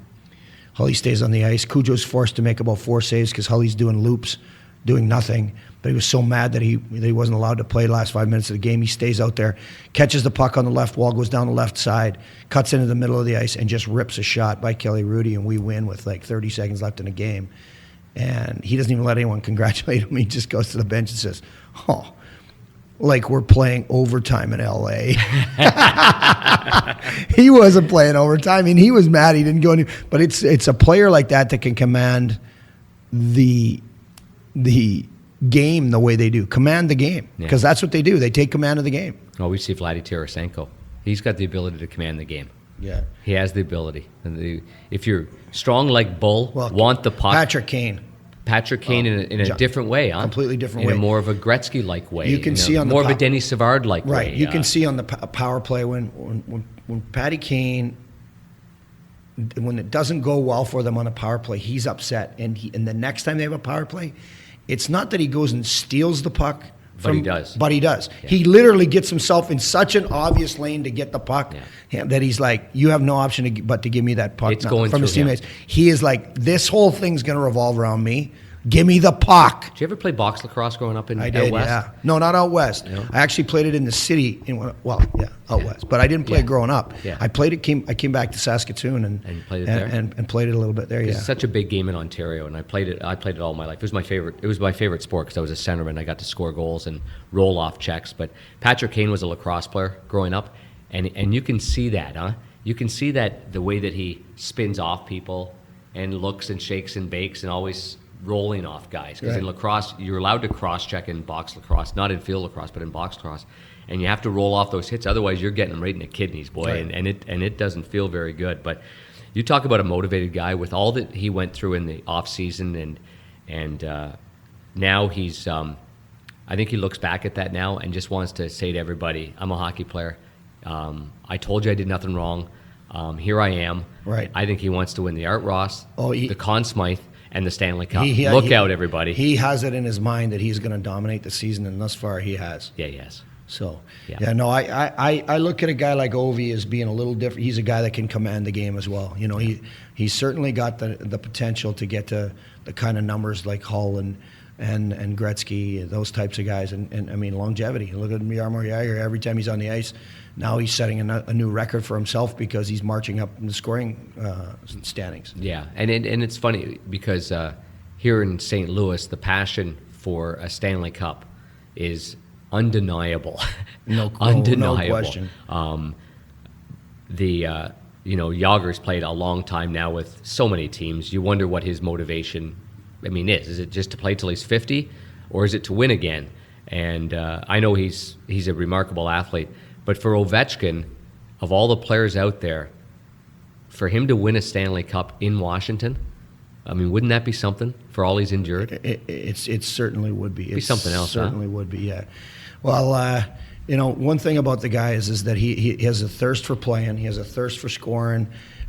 Hully stays on the ice. Cujo's forced to make about 4 saves because Hully's doing loops, doing nothing. But he was so mad that he wasn't allowed to play the last 5 minutes of the game. He stays out there, catches the puck on the left wall, goes down the left side, cuts into the middle of the ice, and just rips a shot by Kelly Hrudey, and we win with 30 seconds left in the game. And he doesn't even let anyone congratulate him. He just goes to the bench and says, we're playing overtime in L.A. He wasn't playing overtime. I mean, he was mad. He didn't go any. But it's a player like that can command the game the way they do. Command the game. Because that's what they do. They take command of the game. Well, we see Vladdy Tarasenko. He's got the ability to command the game. Yeah. He has the ability. And if you're strong like Bull, want the puck. Patrick Kane in a different way, huh? Completely different way. In a more of a Gretzky-like way. You can see on more of a Denis Savard-like way. Right. You can see on the power play when Patty Kane, when it doesn't go well for them on a power play, he's upset. And the next time they have a power play, it's not that he goes and steals the puck. But he does. Yeah. He literally gets himself in such an obvious lane to get the puck that he's like, you have no option but to give me that puck. It's going from his through teammates. He is like, this whole thing's going to revolve around me. Give me the puck. Did you ever play box lacrosse growing up out west? Yeah. No, not out west. No? I actually played it in the city. Out west. But I didn't play growing up. Yeah. I played it. I came back to Saskatoon and played it there, and played it a little bit there. Yeah. It's such a big game in Ontario, and I played it all my life. It was my favorite. It was my favorite sport because I was a centerman. I got to score goals and roll off checks. But Patrick Kane was a lacrosse player growing up, and you can see that, huh? You can see that the way that he spins off people and looks and shakes and bakes and always rolling off guys. Because in lacrosse, you're allowed to cross-check in box lacrosse, not in field lacrosse, but in box lacrosse. And you have to roll off those hits. Otherwise, you're getting them right in the kidneys, boy. Right. And it doesn't feel very good. But you talk about a motivated guy with all that he went through in the off-season. And now he's... I think he looks back at that now and just wants to say to everybody, I'm a hockey player. I told you I did nothing wrong. Here I am. Right. I think he wants to win the Art Ross, the Conn Smythe, and the Stanley Cup. Look out, everybody. He has it in his mind that he's going to dominate the season, and thus far he has. Yeah, yes. So, I look at a guy like Ovi as being a little different. He's a guy that can command the game as well. You know, he's certainly got the potential to get to the kind of numbers like Hull and Gretzky, those types of guys, and I mean longevity. Look at Jaromir Jagr. Every time he's on the ice, now he's setting a new record for himself because he's marching up in the scoring standings. Yeah, and it's funny because here in St. Louis, the passion for a Stanley Cup is undeniable. Undeniable. No question. Jagr's played a long time now with so many teams. You wonder what his motivation is it just to play till he's 50, or is it to win again? And I know he's a remarkable athlete, but for Ovechkin, of all the players out there, for him to win a Stanley Cup in Washington, wouldn't that be something for all he's endured? It certainly would be. It'd be something else. Certainly would be. Yeah. Well, one thing about the guy is that he has a thirst for playing. He has a thirst for scoring.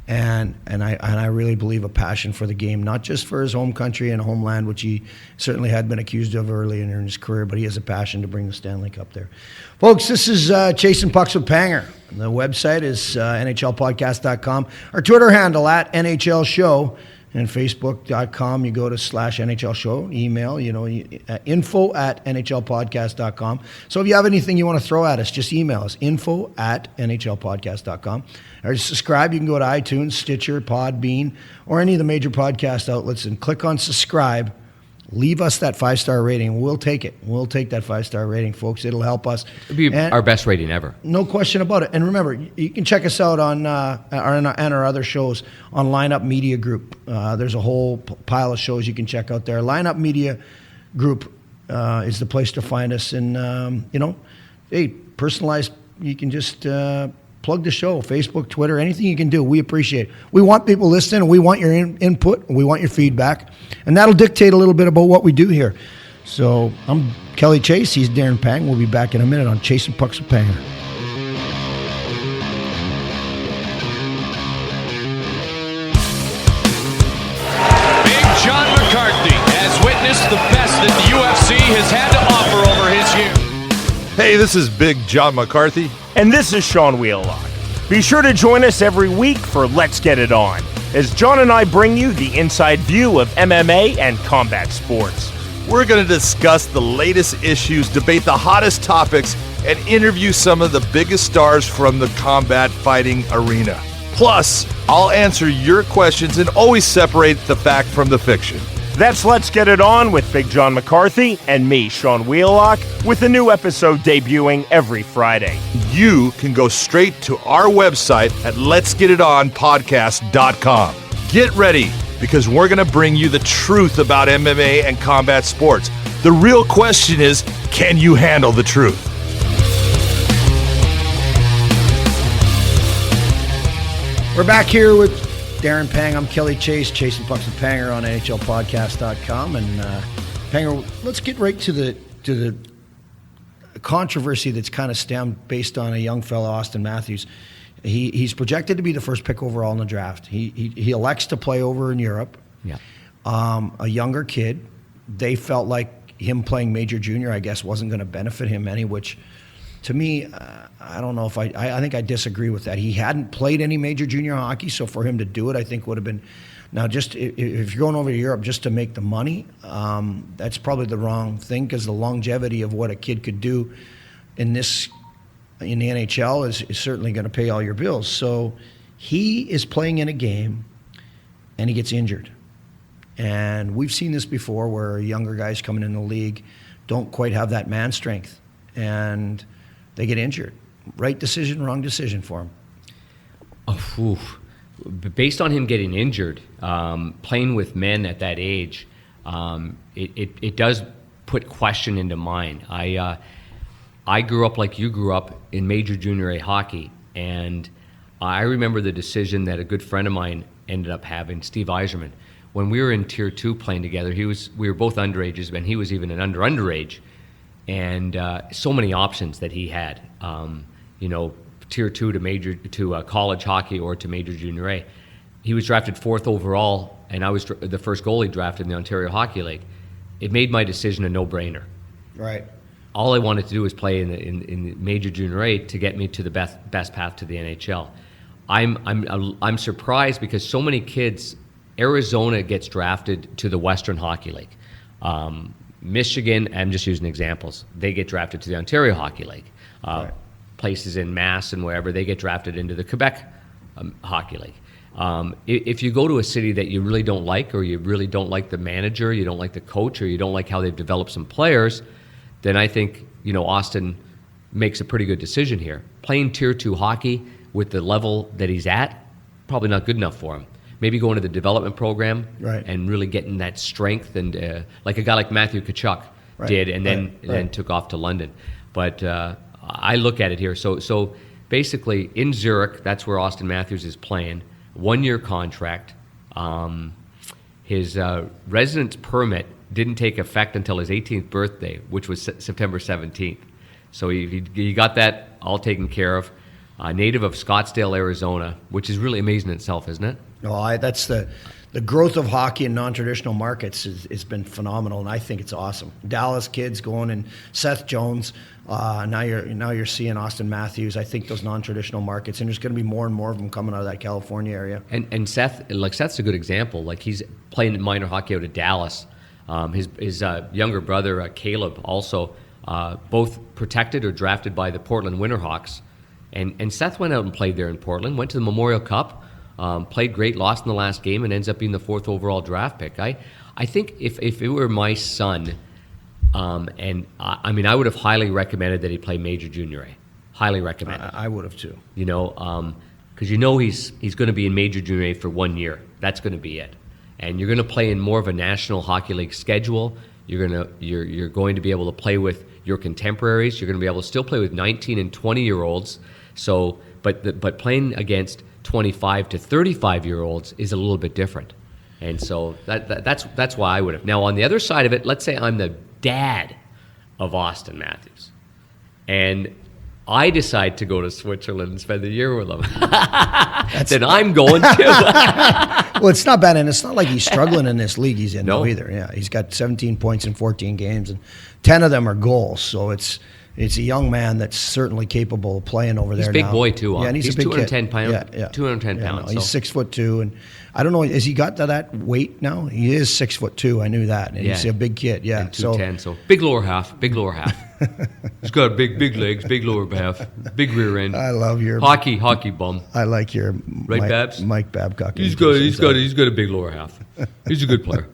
And I really believe a passion for the game, not just for his home country and homeland, which he certainly had been accused of early in his career, but he has a passion to bring the Stanley Cup there. Folks, this is Chasing Pucks with Panger. The website is NHLpodcast.com. Our Twitter handle at NHL Show. And Facebook.com, you go to /NHL Show, email, info at NHLpodcast.com. So if you have anything you want to throw at us, just email us, info at NHLpodcast.com. Or subscribe, you can go to iTunes, Stitcher, Podbean, or any of the major podcast outlets and click on subscribe. Leave us that 5-star rating. We'll take it. We'll take that 5-star rating, folks. It'll help us. It'll be our best rating ever. No question about it. And remember, you can check us out on our other shows on Lineup Media Group. There's a whole pile of shows you can check out there. Lineup Media Group is the place to find us. And, personalized, you can just plug the show, Facebook, Twitter, anything you can do. We appreciate it. We want people listening, and we want your input, and we want your feedback. And that'll dictate a little bit about what we do here. So I'm Kelly Chase. He's Darren Pang. We'll be back in a minute on Chasing Pucks with Panger. Big John McCarthy has witnessed the best that the UFC has had to offer over his years. Hey, this is Big John McCarthy. And this is Sean Wheelock. Be sure to join us every week for Let's Get It On, as John and I bring you the inside view of MMA and combat sports. We're going to discuss the latest issues, debate the hottest topics, and interview some of the biggest stars from the combat fighting arena. Plus, I'll answer your questions and always separate the fact from the fiction. That's Let's Get It On with Big John McCarthy and me, Sean Wheelock, with a new episode debuting every Friday. You can go straight to our website at letsgetitonpodcast.com. Get ready, because we're going to bring you the truth about MMA and combat sports. The real question is, can you handle the truth? We're back here with Darren Pang. I'm Kelly Chase, Chasing Pucks with Panger on NHLpodcast.com. And Panger, let's get right to the controversy that's kind of stemmed based on a young fellow, Austin Matthews. He's projected to be the first pick overall in the draft. He elects to play over in Europe. Yeah. A younger kid. They felt like him playing major junior, I guess, wasn't going to benefit him any, which to me, I don't know if I think I disagree with that. He hadn't played any major junior hockey, so for him to do it, I think would have been. Now, just if you're going over to Europe just to make the money, that's probably the wrong thing, because the longevity of what a kid could do in the NHL is certainly going to pay all your bills. So he is playing in a game, and he gets injured. And we've seen this before, where younger guys coming in the league don't quite have that man strength, and they get injured. Right decision, wrong decision for him. Based on him getting injured, playing with men at that age, it does put question into mind. I grew up like you grew up in Major Junior A hockey, and I remember the decision that a good friend of mine ended up having, Steve Yzerman. When we were in Tier 2 playing together, we were both underages, and he was even an underage, and so many options that he had. Tier 2 to college hockey or to Major Junior A. He was drafted 4th overall, and I was the first goalie drafted in the Ontario Hockey League. It made my decision a no-brainer. Right. All I wanted to do was play in the Major Junior A to get me to the best path to the NHL. I'm surprised because so many kids. Arizona gets drafted to the Western Hockey League. Michigan, I'm just using examples. They get drafted to the Ontario Hockey League. Right. Places in Mass and wherever, they get drafted into the Quebec Hockey League. If you go to a city that you really don't like, or you really don't like the manager, you don't like the coach, or you don't like how they've developed some players, then I think Austin makes a pretty good decision here. Playing Tier 2 hockey with the level that he's at, probably not good enough for him. Maybe going to the development program, right, and really getting that strength, and like a guy like Matthew Tkachuk did, and then took off to London. But I look at it here. So basically, in Zurich, that's where Austin Matthews is playing. 1-year contract. His residence permit didn't take effect until his 18th birthday, which was September 17th. So he got that all taken care of. Native of Scottsdale, Arizona, which is really amazing in itself, isn't it? No, that's the growth of hockey in non-traditional markets has been phenomenal, and I think it's awesome. Dallas kids going, and Seth Jones. Now you're seeing Austin Matthews. I think those non-traditional markets, and there's going to be more and more of them coming out of that California area. And Seth's a good example. Like, he's playing minor hockey out of Dallas. His younger brother Caleb also both protected or drafted by the Portland Winterhawks. And Seth went out and played there in Portland, went to the Memorial Cup, played great, lost in the last game, and ends up being the 4th overall draft pick. I think if it were my son, and I would have highly recommended that he play Major Junior A. Highly recommended. I would have too. Because he's going to be in Major Junior A for 1 year. That's going to be it. And you're going to play in more of a National Hockey League schedule. You're going to be able to play with your contemporaries. You're going to be able to still play with 19 and 20-year-olds. So, but playing against 25 to 35-year-olds is a little bit different, and so that's why I would have. Now, on the other side of it, let's say I'm the dad of Austin Matthews, and I decide to go to Switzerland and spend the year with him. Then I'm going too. Well, it's not bad, and it's not like he's struggling in this league he's in either. Yeah, he's got 17 points in 14 games, and 10 of them are goals. So it's a young man that's certainly capable of playing over there. He's a big boy too. Yeah, and he's a big 210 kid. pounds. Yeah. 210 pounds. He's 6'2", and I don't know. Has he got to that weight now? He is 6'2". I knew that, and he's a big kid. Yeah, and 210. So big lower half. He's got big legs, big lower half, big rear end. I love your hockey bum. I like your Babs? Mike Babcock. He's got a big lower half. He's a good player.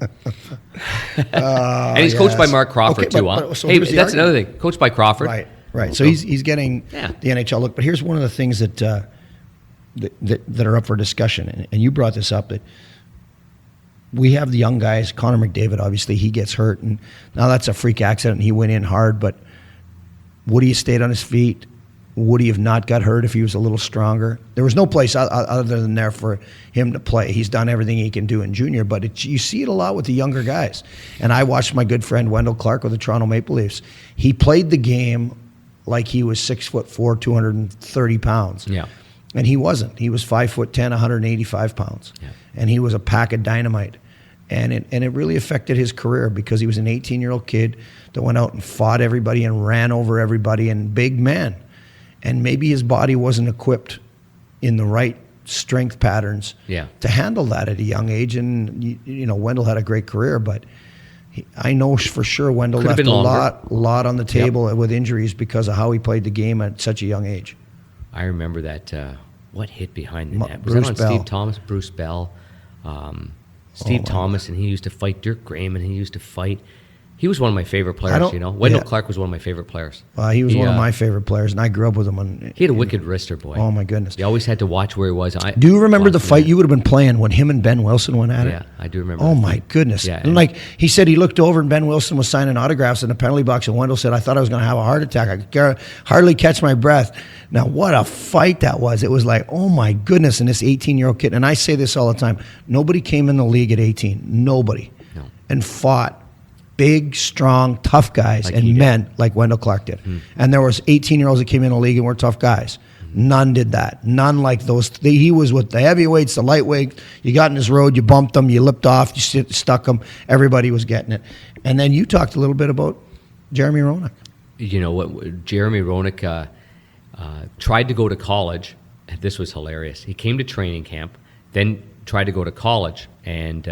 And he's coached by Mark Crawford too. That's another thing. Coached by Crawford. Right. So he's getting the NHL look. But here's one of the things that are up for discussion, and you brought this up, that we have the young guys. Connor McDavid, obviously, he gets hurt, and now that's a freak accident, and he went in hard, but would he have stayed on his feet? Would he have not got hurt if he was a little stronger? There was no place other than there for him to play. He's done everything he can do in junior, but you see it a lot with the younger guys. And I watched my good friend Wendell Clark with the Toronto Maple Leafs. He played the game like he was 6'4", 230 pounds. Yeah. And he wasn't. He was 5'10", 185 pounds. Yeah. And he was a pack of dynamite. And it really affected his career because he was an 18-year-old kid that went out and fought everybody and ran over everybody, and big man. And maybe his body wasn't equipped in the right strength patterns to handle that at a young age. And, Wendell had a great career, but I know for sure Wendell left a lot on the table with injuries because of how he played the game at such a young age. I remember that. What hit behind the net? Was Bruce that on Bell. Steve Thomas? Bruce Bell. Steve Thomas, and he used to fight Dirk Graham, and he used to fight He was one of my favorite players, Wendell Clark was one of my favorite players. He was one of my favorite players, and I grew up with him. He had a wicked wrister, boy. Oh, my goodness. You always had to watch where he was. Do you remember the fight you would have been playing when him and Ben Wilson went at it? Yeah, I do remember. Oh, my goodness. Yeah, and like he said, he looked over and Ben Wilson was signing autographs in the penalty box, and Wendell said, I thought I was going to have a heart attack. I could hardly catch my breath. Now, what a fight that was. It was like, oh, my goodness, and this 18-year-old kid, and I say this all the time, nobody came in the league at 18. Nobody. No. And fought big, strong, tough guys like and men like Wendell Clark did. And there was 18-year-olds that came in the league and were tough guys. None did that. None like those. He was with the heavyweights, the lightweights. You got in his road, you bumped them, you lipped off, you stuck them. Everybody was getting it. And then you talked a little bit about Jeremy Roenick. You know what? Jeremy Roenick tried to go to college. This was hilarious. He came to training camp, then tried to go to college, and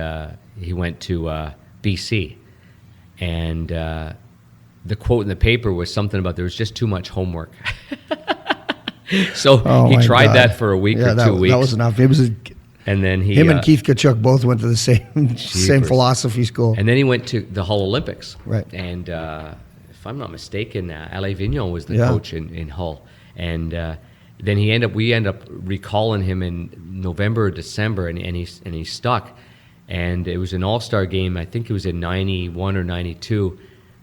he went to BC. And the quote in the paper was something about there was just too much homework. So he tried that for a week or 2 weeks. That was enough. It was and then him and Keith Kachuk both went to the same philosophy school. And then he went to the Hull Olympics. Right. And if I'm not mistaken, Alain Vignon was the coach in Hull. And then we ended up recalling him in November or December, and he stuck. And it was an all-star game. I think it was in 91 or 92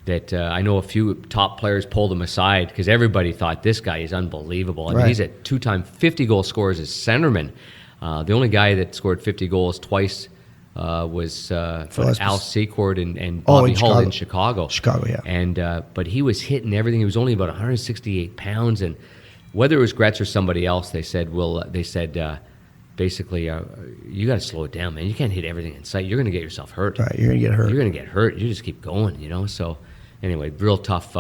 that I know a few top players pulled him aside because everybody thought this guy is unbelievable. I mean, he's a two-time 50-goal scorer as a centerman. The only guy that scored 50 goals twice was Al Secord and Bobby Hull in Chicago. Chicago, yeah. And but he was hitting everything. He was only about 168 pounds, and whether it was Gretz or somebody else, they said, basically, you got to slow it down, man. You can't hit everything in sight. You're going to get yourself hurt. Right, you're going to get hurt. You're going to get hurt. You just keep going, So, anyway, real tough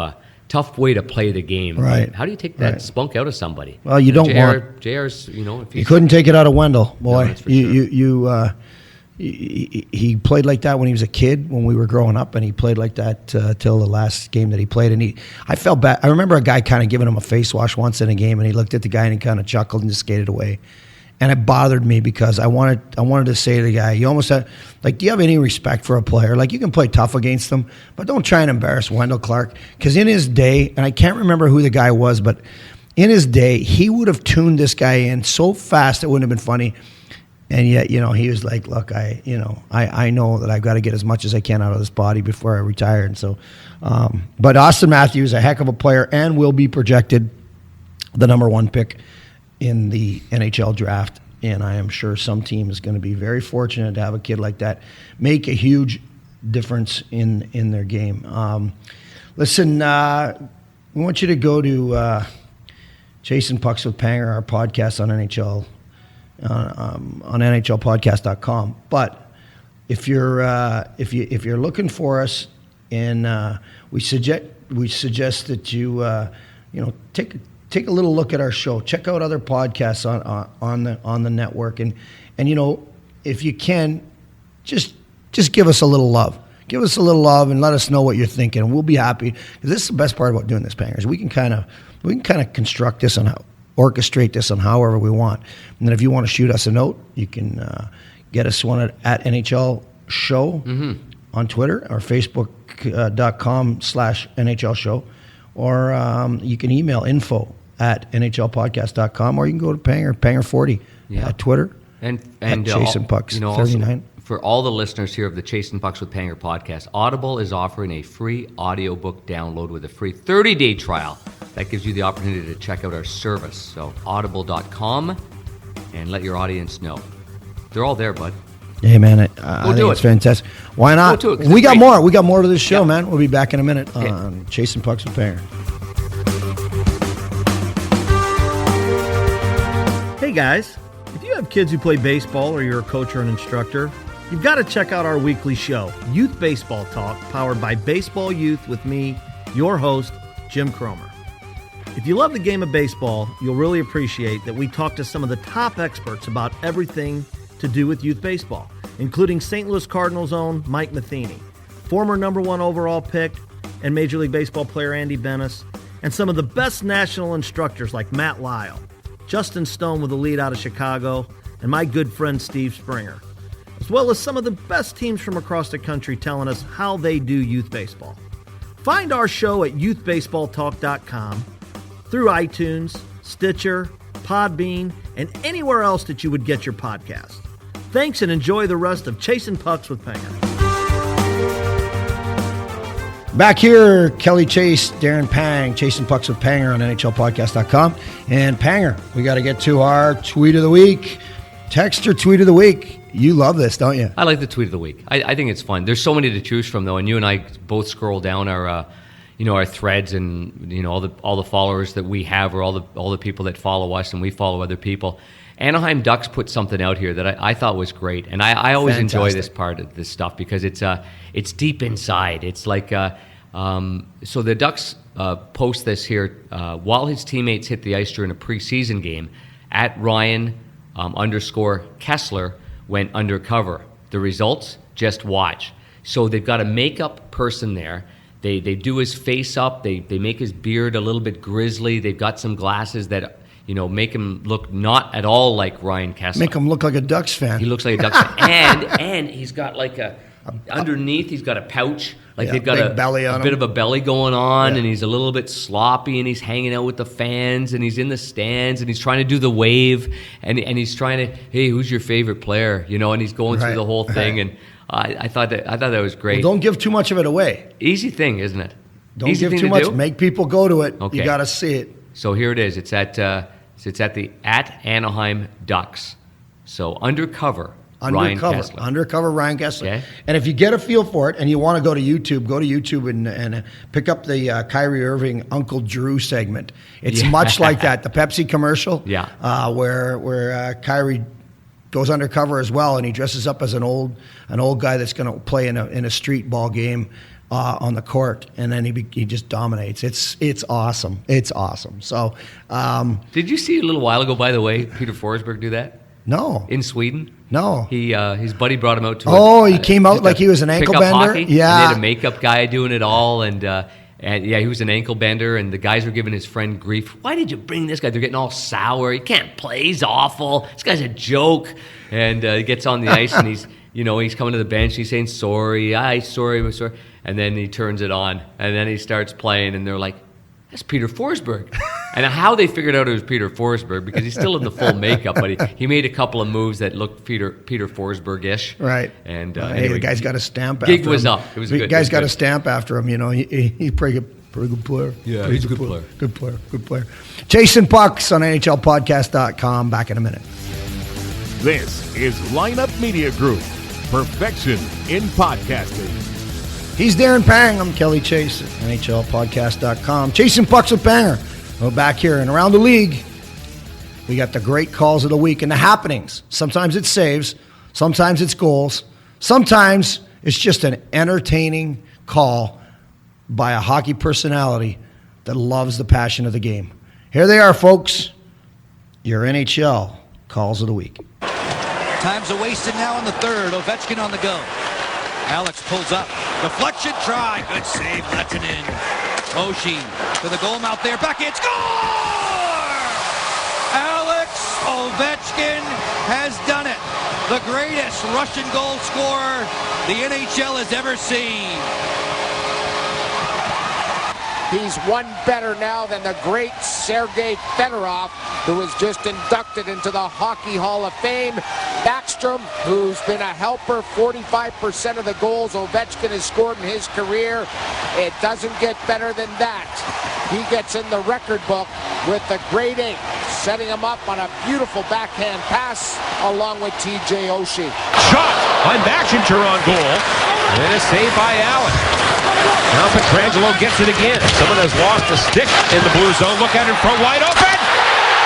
way to play the game. Right. How do you take that spunk out of somebody? Well, you don't want. JR's, if you couldn't take it out of Wendell, boy. No, that's for sure. He played like that when he was a kid, when we were growing up, and he played like that till the last game that he played. And I felt bad. I remember a guy kind of giving him a face wash once in a game, and he looked at the guy and he kind of chuckled and just skated away. And it bothered me because I wanted to say to the guy, you almost had, like, do you have any respect for a player? Like, you can play tough against them, but don't try and embarrass Wendell Clark. Because in his day, and I can't remember who the guy was, but in his day, he would have tuned this guy in so fast it wouldn't have been funny. And yet, he was like, look, I know that I've got to get as much as I can out of this body before I retire. And so, but Austin Matthews, a heck of a player, and will be projected the number 1 pick in the NHL draft, and I am sure some team is going to be very fortunate to have a kid like that make a huge difference in their game. Listen, we want you to go to Chasing Pucks with Panger, our podcast on NHL, on NHLpodcast.com. But if you're looking for us, and we suggest that you take a little look at our show. Check out other podcasts on the network, and if you can, just give us a little love. Give us a little love and let us know what you're thinking, and we'll be happy. Because this is the best part about doing this, Pangers. We can kind of construct this and orchestrate this on however we want. And then if you want to shoot us a note, you can get us one at NHL Show on Twitter or Facebook.com/NHL Show, or you can email info@NHLpodcast.com, or you can go to Panger40 at Twitter and Chasing Pucks 39. For all the listeners here of the Chasing Pucks with Panger podcast, Audible is offering a free audiobook download with a free 30-day trial. That gives you the opportunity to check out our service. So audible.com, and let your audience know. They're all there, bud. Hey, man, I think it's fantastic. Why not? Go do it, we got more. We got more to this show, man. We'll be back in a minute on Chasing Pucks with Panger. Hey, guys. If you have kids who play baseball, or you're a coach or an instructor, you've got to check out our weekly show, Youth Baseball Talk, powered by Baseball Youth with me, your host, Jim Cromer. If you love the game of baseball, you'll really appreciate that we talk to some of the top experts about everything to do with youth baseball, including St. Louis Cardinals' own Mike Matheny, former number 1 overall pick and Major League Baseball player Andy Benes, and some of the best national instructors like Matt Lyle, Justin Stone with the lead out of Chicago, and my good friend Steve Springer. as well as some of the best teams from across the country telling us how they do youth baseball. Find our show at youthbaseballtalk.com, through iTunes, Stitcher, Podbean, and anywhere else that you would get your podcast. Thanks, and enjoy the rest of Chasing Pucks with Panger. Back here, Kelly Chase, Darren Pang, Chasing Pucks with Panger on NHLpodcast.com. And Panger, we got to get to our tweet of the week. Texter tweet of the week. You love this, don't you? I like the tweet of the week. I think it's fun. There's so many to choose from, though, and you and I both scroll down our our threads and all the followers that we have, or all the people that follow us and we follow other people. Anaheim Ducks put something out here that I thought was great, and I always enjoy this part of this stuff because it's deep inside. It's like so the Ducks post this here while his teammates hit the ice during a preseason game. At Ryan _Kessler went undercover. The results, just watch. So they've got a makeup person there. They do his face up. They make his beard a little bit grizzly. They've got some glasses that make him look not at all like Ryan Kessler. Make him look like a Ducks fan. He looks like a Ducks fan. And he's got like underneath, he's got a pouch. Like they've got a bit of a belly going on, and he's a little bit sloppy, and he's hanging out with the fans, and he's in the stands, and he's trying to do the wave, and he's trying to, hey, who's your favorite player? And he's going through the whole thing, and I thought that was great. Well, don't give too much of it away. Easy thing, isn't it? Don't give too much. Make people go to it. Okay. You got to see it. So here it is. It's at Anaheim Ducks. So undercover Ryan Kessler. Okay. And if you get a feel for it and you want to go to YouTube and pick up the Kyrie Irving Uncle Drew segment. It's much like that. The Pepsi commercial. Yeah. Where Kyrie goes undercover as well, and he dresses up as an old guy that's going to play in a street ball game on the court, and then he just dominates. It's awesome. It's awesome. So, did you see a little while ago, by the way, Peter Forsberg do that? No. In Sweden? No. His buddy brought him out to he came out like he was an ankle bender? Hockey, yeah. And they had a makeup guy doing it all, and he was an ankle bender, and the guys were giving his friend grief. Why did you bring this guy? They're getting all sour. He can't play. He's awful. This guy's a joke. And he gets on the ice, and he's coming to the bench. He's saying, sorry. And then he turns it on, and then he starts playing, and they're like, that's Peter Forsberg. And how they figured out it was Peter Forsberg, because he's still in the full makeup, but he made a couple of moves that looked Peter Forsberg-ish. Right. And anyway, the guy's got a stamp after him. Gig was up. It was good. The guy's got a stamp after him. He's pretty good player. Yeah, he's a good player. Good player. Chasing Pucks on NHLpodcast.com. Back in a minute. This is Lineup Media Group. Perfection in podcasting. He's Darren Pang. I'm Kelly Chase at NHLpodcast.com. Chasing Pucks with Panger. We're back here and around the league. We got the great calls of the week and the happenings. Sometimes it's saves. Sometimes it's goals. Sometimes it's just an entertaining call by a hockey personality that loves the passion of the game. Here they are, folks. Your NHL calls of the week. Time's wasted now in the third. Ovechkin on the go. Alex pulls up. Deflection try. Good save. Lets it in. Oshie to the goal mouth there. Backhand score! Alex Ovechkin has done it. The greatest Russian goal scorer the NHL has ever seen. He's one better now than the great Sergei Fedorov, who was just inducted into the Hockey Hall of Fame. Backstrom, who's been a helper, 45% of the goals Ovechkin has scored in his career. It doesn't get better than that. He gets in the record book with the grade 8, setting him up on a beautiful backhand pass along with T.J. Oshie. Shot on Backstrom on goal, and a save by Allen. Now Pietrangelo gets it again. Someone has lost a stick in the blue zone. Look at it in front, wide open.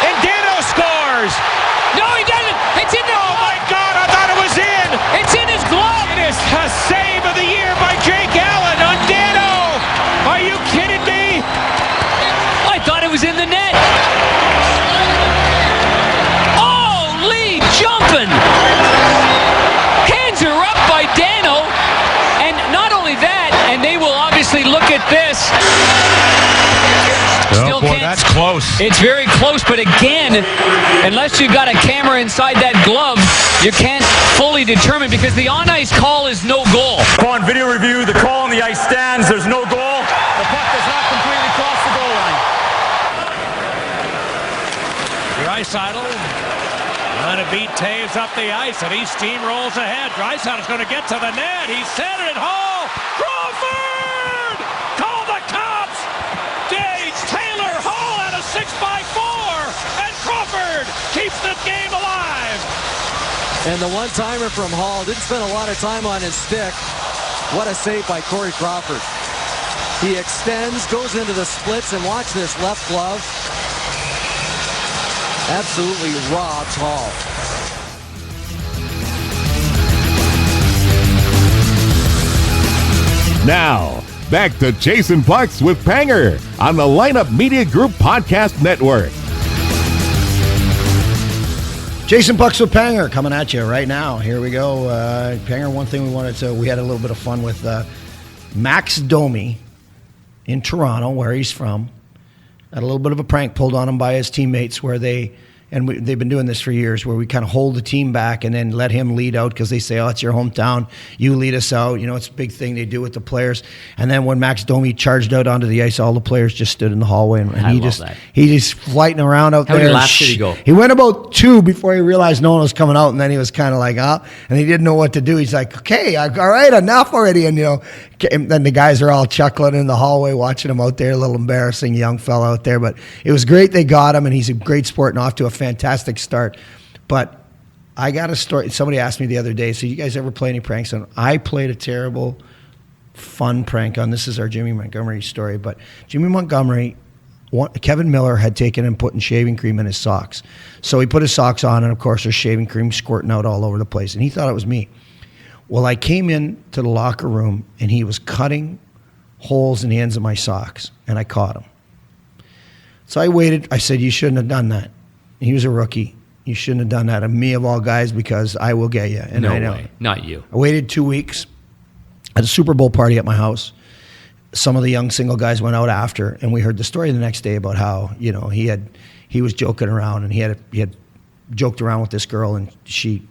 And Dano scores. No, he doesn't. It's in the... Oh, my God, I thought it was in. It's in his glove. It is a save of the year by Jake Allen on Dano. Are you kidding me? I thought it was in the net. Oh, Lee jumping. Hands are up by Dano. And not only that, and they will obviously look at this. Oh boy, that's close. It's very close, but again, unless you've got a camera inside that glove, you can't fully determined because the on-ice call is no goal. Upon video review, the call on the ice stands. There's no goal. The puck does not completely cross the goal line. Draisaitl trying to beat Taves up the ice, and he steamrolls ahead. Draisaitl's going to get to the net. He's centered it. Hall! Crawford! Call the cops! Gage, Taylor, Hall at a 6x4, and Crawford keeps the game alive. And the one-timer from Hall didn't spend a lot of time on his stick. What a save by Corey Crawford. He extends, goes into the splits, and watch this left glove. Absolutely robs Hall. Now, back to Chasing Pucks with Panger on the Lineup Media Group Podcast Network. Chasing Pucks with Panger coming at you right now. Here we go. Panger, one thing we had a little bit of fun with Max Domi in Toronto, where he's from. Had a little bit of a prank pulled on him by his teammates where they've been doing this for years, where we kind of hold the team back and then let him lead out because they say, oh, it's your hometown. You lead us out. You know, it's a big thing they do with the players. And then when Max Domi charged out onto the ice, all the players just stood in the hallway and he just flighting around out there. How many laps did he go? He went about 2 before he realized no one was coming out, and then he was kind of like, and he didn't know what to do. He's like, okay, all right, enough already. And, then the guys are all chuckling in the hallway watching him out there, a little embarrassing young fella out there. But it was great they got him, and he's a great sport and off to a fantastic start. But I got a story. Somebody asked me the other day, so you guys ever play any pranks on? I played a terrible, fun prank on. This is our Jimmy Montgomery story. But Jimmy Montgomery, Kevin Miller had taken and putting shaving cream in his socks. So he put his socks on, and of course there's shaving cream squirting out all over the place. And he thought it was me. Well, I came in to the locker room, and he was cutting holes in the ends of my socks, and I caught him. So I waited. I said, you shouldn't have done that. He was a rookie. You shouldn't have done that. And me of all guys, because I will get you. And no I know. way. Not you. I waited 2 weeks at a Super Bowl party at my house. Some of the young single guys went out after, and we heard the story the next day about how, he was joking around, and he had joked around with this girl, and she,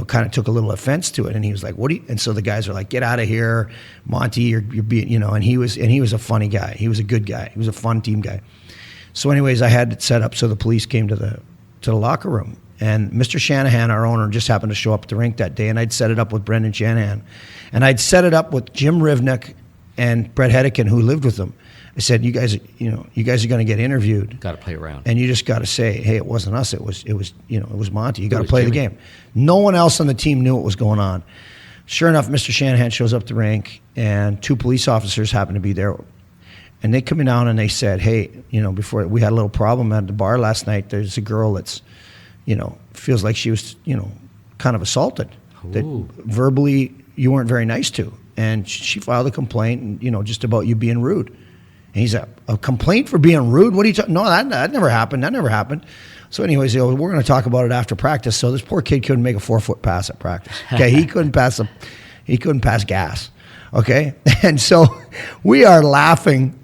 kind of took a little offense to it, and he was like, and so the guys are like, get out of here, Monty, you're being, and he was a funny guy. He was a good guy. He was a fun team guy. So anyways, I had it set up so the police came to the locker room, and Mr. Shanahan, our owner, just happened to show up at the rink that day, and I'd set it up with Brendan Shanahan, and I'd set it up with Jim Rivnik and Brett Hedican, who lived with them. I said, you guys are going to get interviewed. Got to play around, and you just got to say, hey, it wasn't us. It was Monty. You got to play Jimmy. The game. No one else on the team knew what was going on. Sure enough, Mr. Shanahan shows up the rink, and 2 police officers happened to be there, and they come down and they said, hey, before we had a little problem at the bar last night. There's a girl that's, feels like she was, kind of assaulted. Ooh. That verbally you weren't very nice to, and she filed a complaint, just about you being rude. And he's a complaint for being rude? What are you talking? No, that never happened. That never happened. So anyways, we're going to talk about it after practice. So this poor kid couldn't make a 4-foot pass at practice. Okay, he couldn't pass gas. Okay, and so we are laughing,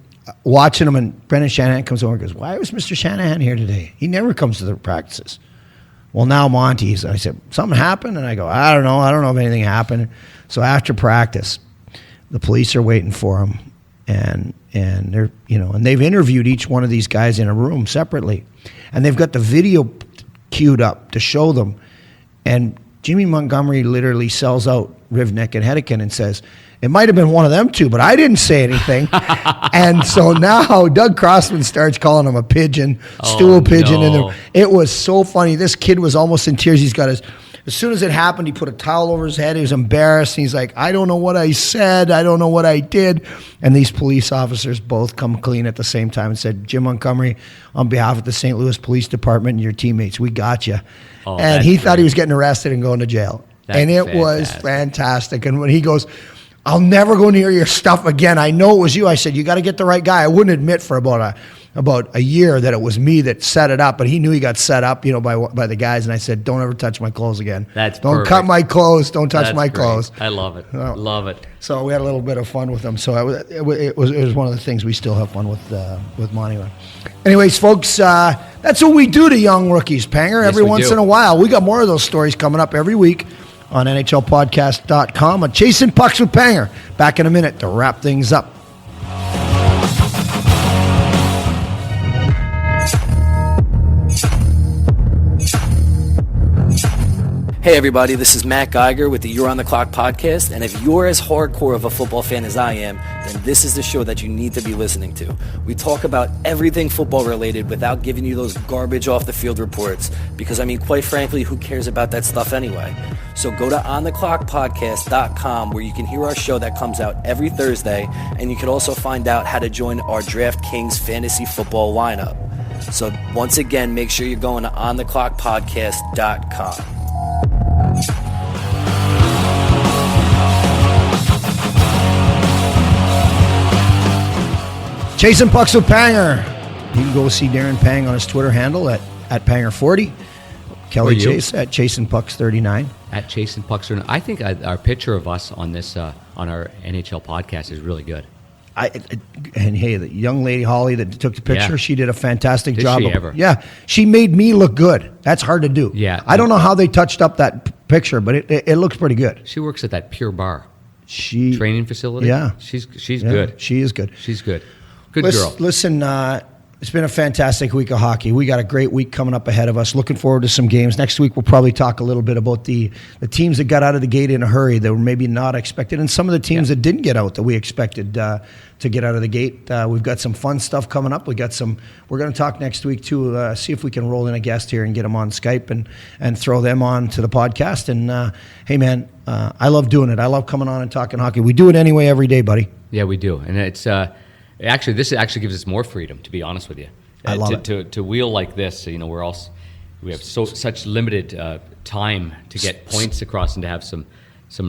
watching him. And Brendan Shanahan comes over and goes, "Why was Mr. Shanahan here today? He never comes to the practices." Well, now Monty's. I said, "Something happened?" And I go, "I don't know. I don't know if anything happened." So after practice, the police are waiting for him. And they're, and they've interviewed each one of these guys in a room separately, and they've got the video queued up to show them. And Jimmy Montgomery literally sells out Rivnik and Hedican and says, it might have been one of them 2, but I didn't say anything. And so now Doug Crossman starts calling him a pigeon, stool pigeon. No. And it was so funny. This kid was almost in tears. He's got as soon as it happened, he put a towel over his head. He was embarrassed. He's like, I don't know what I said. I don't know what I did. And these police officers both come clean at the same time and said, Jim Montgomery, on behalf of the St. Louis Police Department and your teammates, we got you. Oh, and he thought he was getting arrested and going to jail. And it was fantastic. And when he goes, I'll never go near your stuff again. I know it was you. I said, you got to get the right guy. I wouldn't admit for about a year that it was me that set it up, but he knew he got set up, by the guys. And I said, don't ever touch my clothes again. Don't perfect. Cut my clothes. Don't touch my clothes. I love it. Love it. So we had a little bit of fun with them. So it was one of the things we still have fun with Monty. Anyways, folks, that's what we do to young rookies, Panger. Every once in a while. We got more of those stories coming up every week. on NHLpodcast.com. On Chasing Pucks with Panger. Back in a minute to wrap things up. Hey everybody, this is Matt Geiger with the You're on the Clock podcast, and if you're as hardcore of a football fan as I am, then this is the show that you need to be listening to. We talk about everything football related without giving you those garbage off the field reports, because I mean, quite frankly, who cares about that stuff anyway? So go to ontheclockpodcast.com where you can hear our show that comes out every Thursday, and you can also find out how to join our DraftKings fantasy football lineup. So once again, make sure you're going to ontheclockpodcast.com. Chasing Pucks with Panger. You can go see Darren Pang on his Twitter handle at Panger40. Kelly Chase at Chasing Pucks 39. At Chasing Pucks 39. I think our picture of us on this on our NHL podcast is really good. And hey, the young lady Holly that took the picture, she did a fantastic job. Did she ever? Yeah, she made me look good. That's hard to do. Yeah, I don't know how they touched up that picture, but it looks pretty good. She works at that Pure Bar training facility. Yeah, she's good. She is good. She's good. Good girl. Listen, it's been a fantastic week of hockey. We got a great week coming up ahead of us. Looking forward to some games. Next week, we'll probably talk a little bit about the teams that got out of the gate in a hurry that were maybe not expected, and some of the teams that didn't get out that we expected to get out of the gate. We've got some fun stuff coming up. We're going to talk next week, too, see if we can roll in a guest here and get them on Skype and throw them on to the podcast. And, hey, man, I love doing it. I love coming on and talking hockey. We do it anyway every day, buddy. Yeah, we do. And it's... this actually gives us more freedom, to be honest with you. I love it. To wheel like this, we have such limited time to get points across and to have some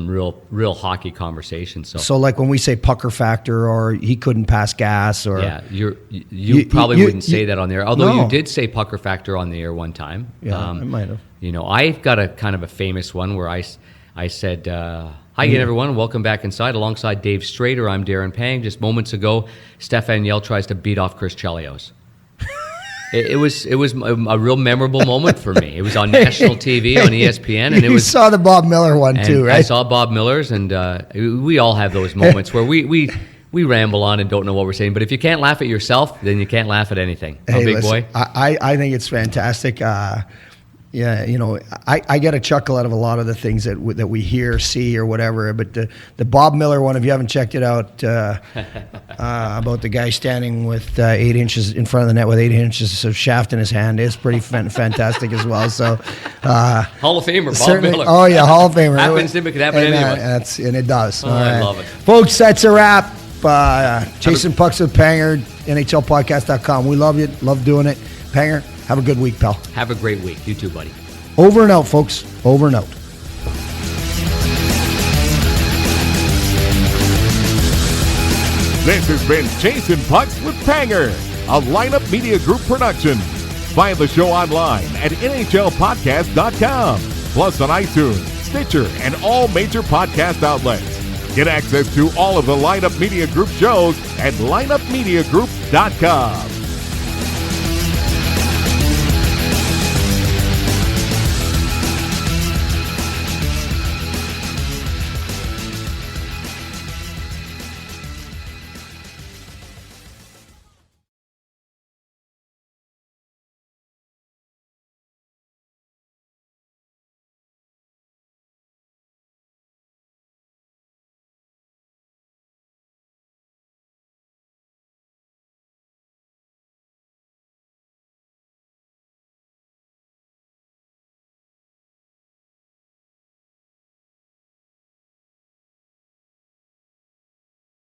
real hockey conversations. So like when we say pucker factor or he couldn't pass gas or you probably wouldn't say that on there. Although you did say pucker factor on the air one time. Yeah, I might have. I've got a kind of a famous one where I said. Hi again, everyone. Welcome back inside. Alongside Dave Strader, I'm Darren Pang. Just moments ago, Stefan Yell tries to beat off Chris Chelios. It was a real memorable moment for me. It was on national TV on ESPN, and you saw the Bob Miller one too, right? I saw Bob Miller's, and we all have those moments where we ramble on and don't know what we're saying. But if you can't laugh at yourself, then you can't laugh at anything. Hey, big listen, boy. I think it's fantastic. Yeah, I get a chuckle out of a lot of the things that we hear, see, or whatever. But the Bob Miller one, if you haven't checked it out, about the guy standing with 8 inches in front of the net with 8 inches of shaft in his hand, is pretty fantastic as well. So, Hall of Famer Bob Miller. Oh yeah, Hall of Famer. Happens to him, it could happen to anyone. And it does. Oh, I love it, folks. That's a wrap. Chasing Pucks with Panger, NHLpodcast.com. We love you. Love doing it. Panger, have a good week, pal. Have a great week. You too, buddy. Over and out, folks. Over and out. This has been Chasing Pucks with Panger, a Lineup Media Group production. Find the show online at NHLpodcast.com, plus on iTunes, Stitcher, and all major podcast outlets. Get access to all of the Lineup Media Group shows at lineupmediagroup.com.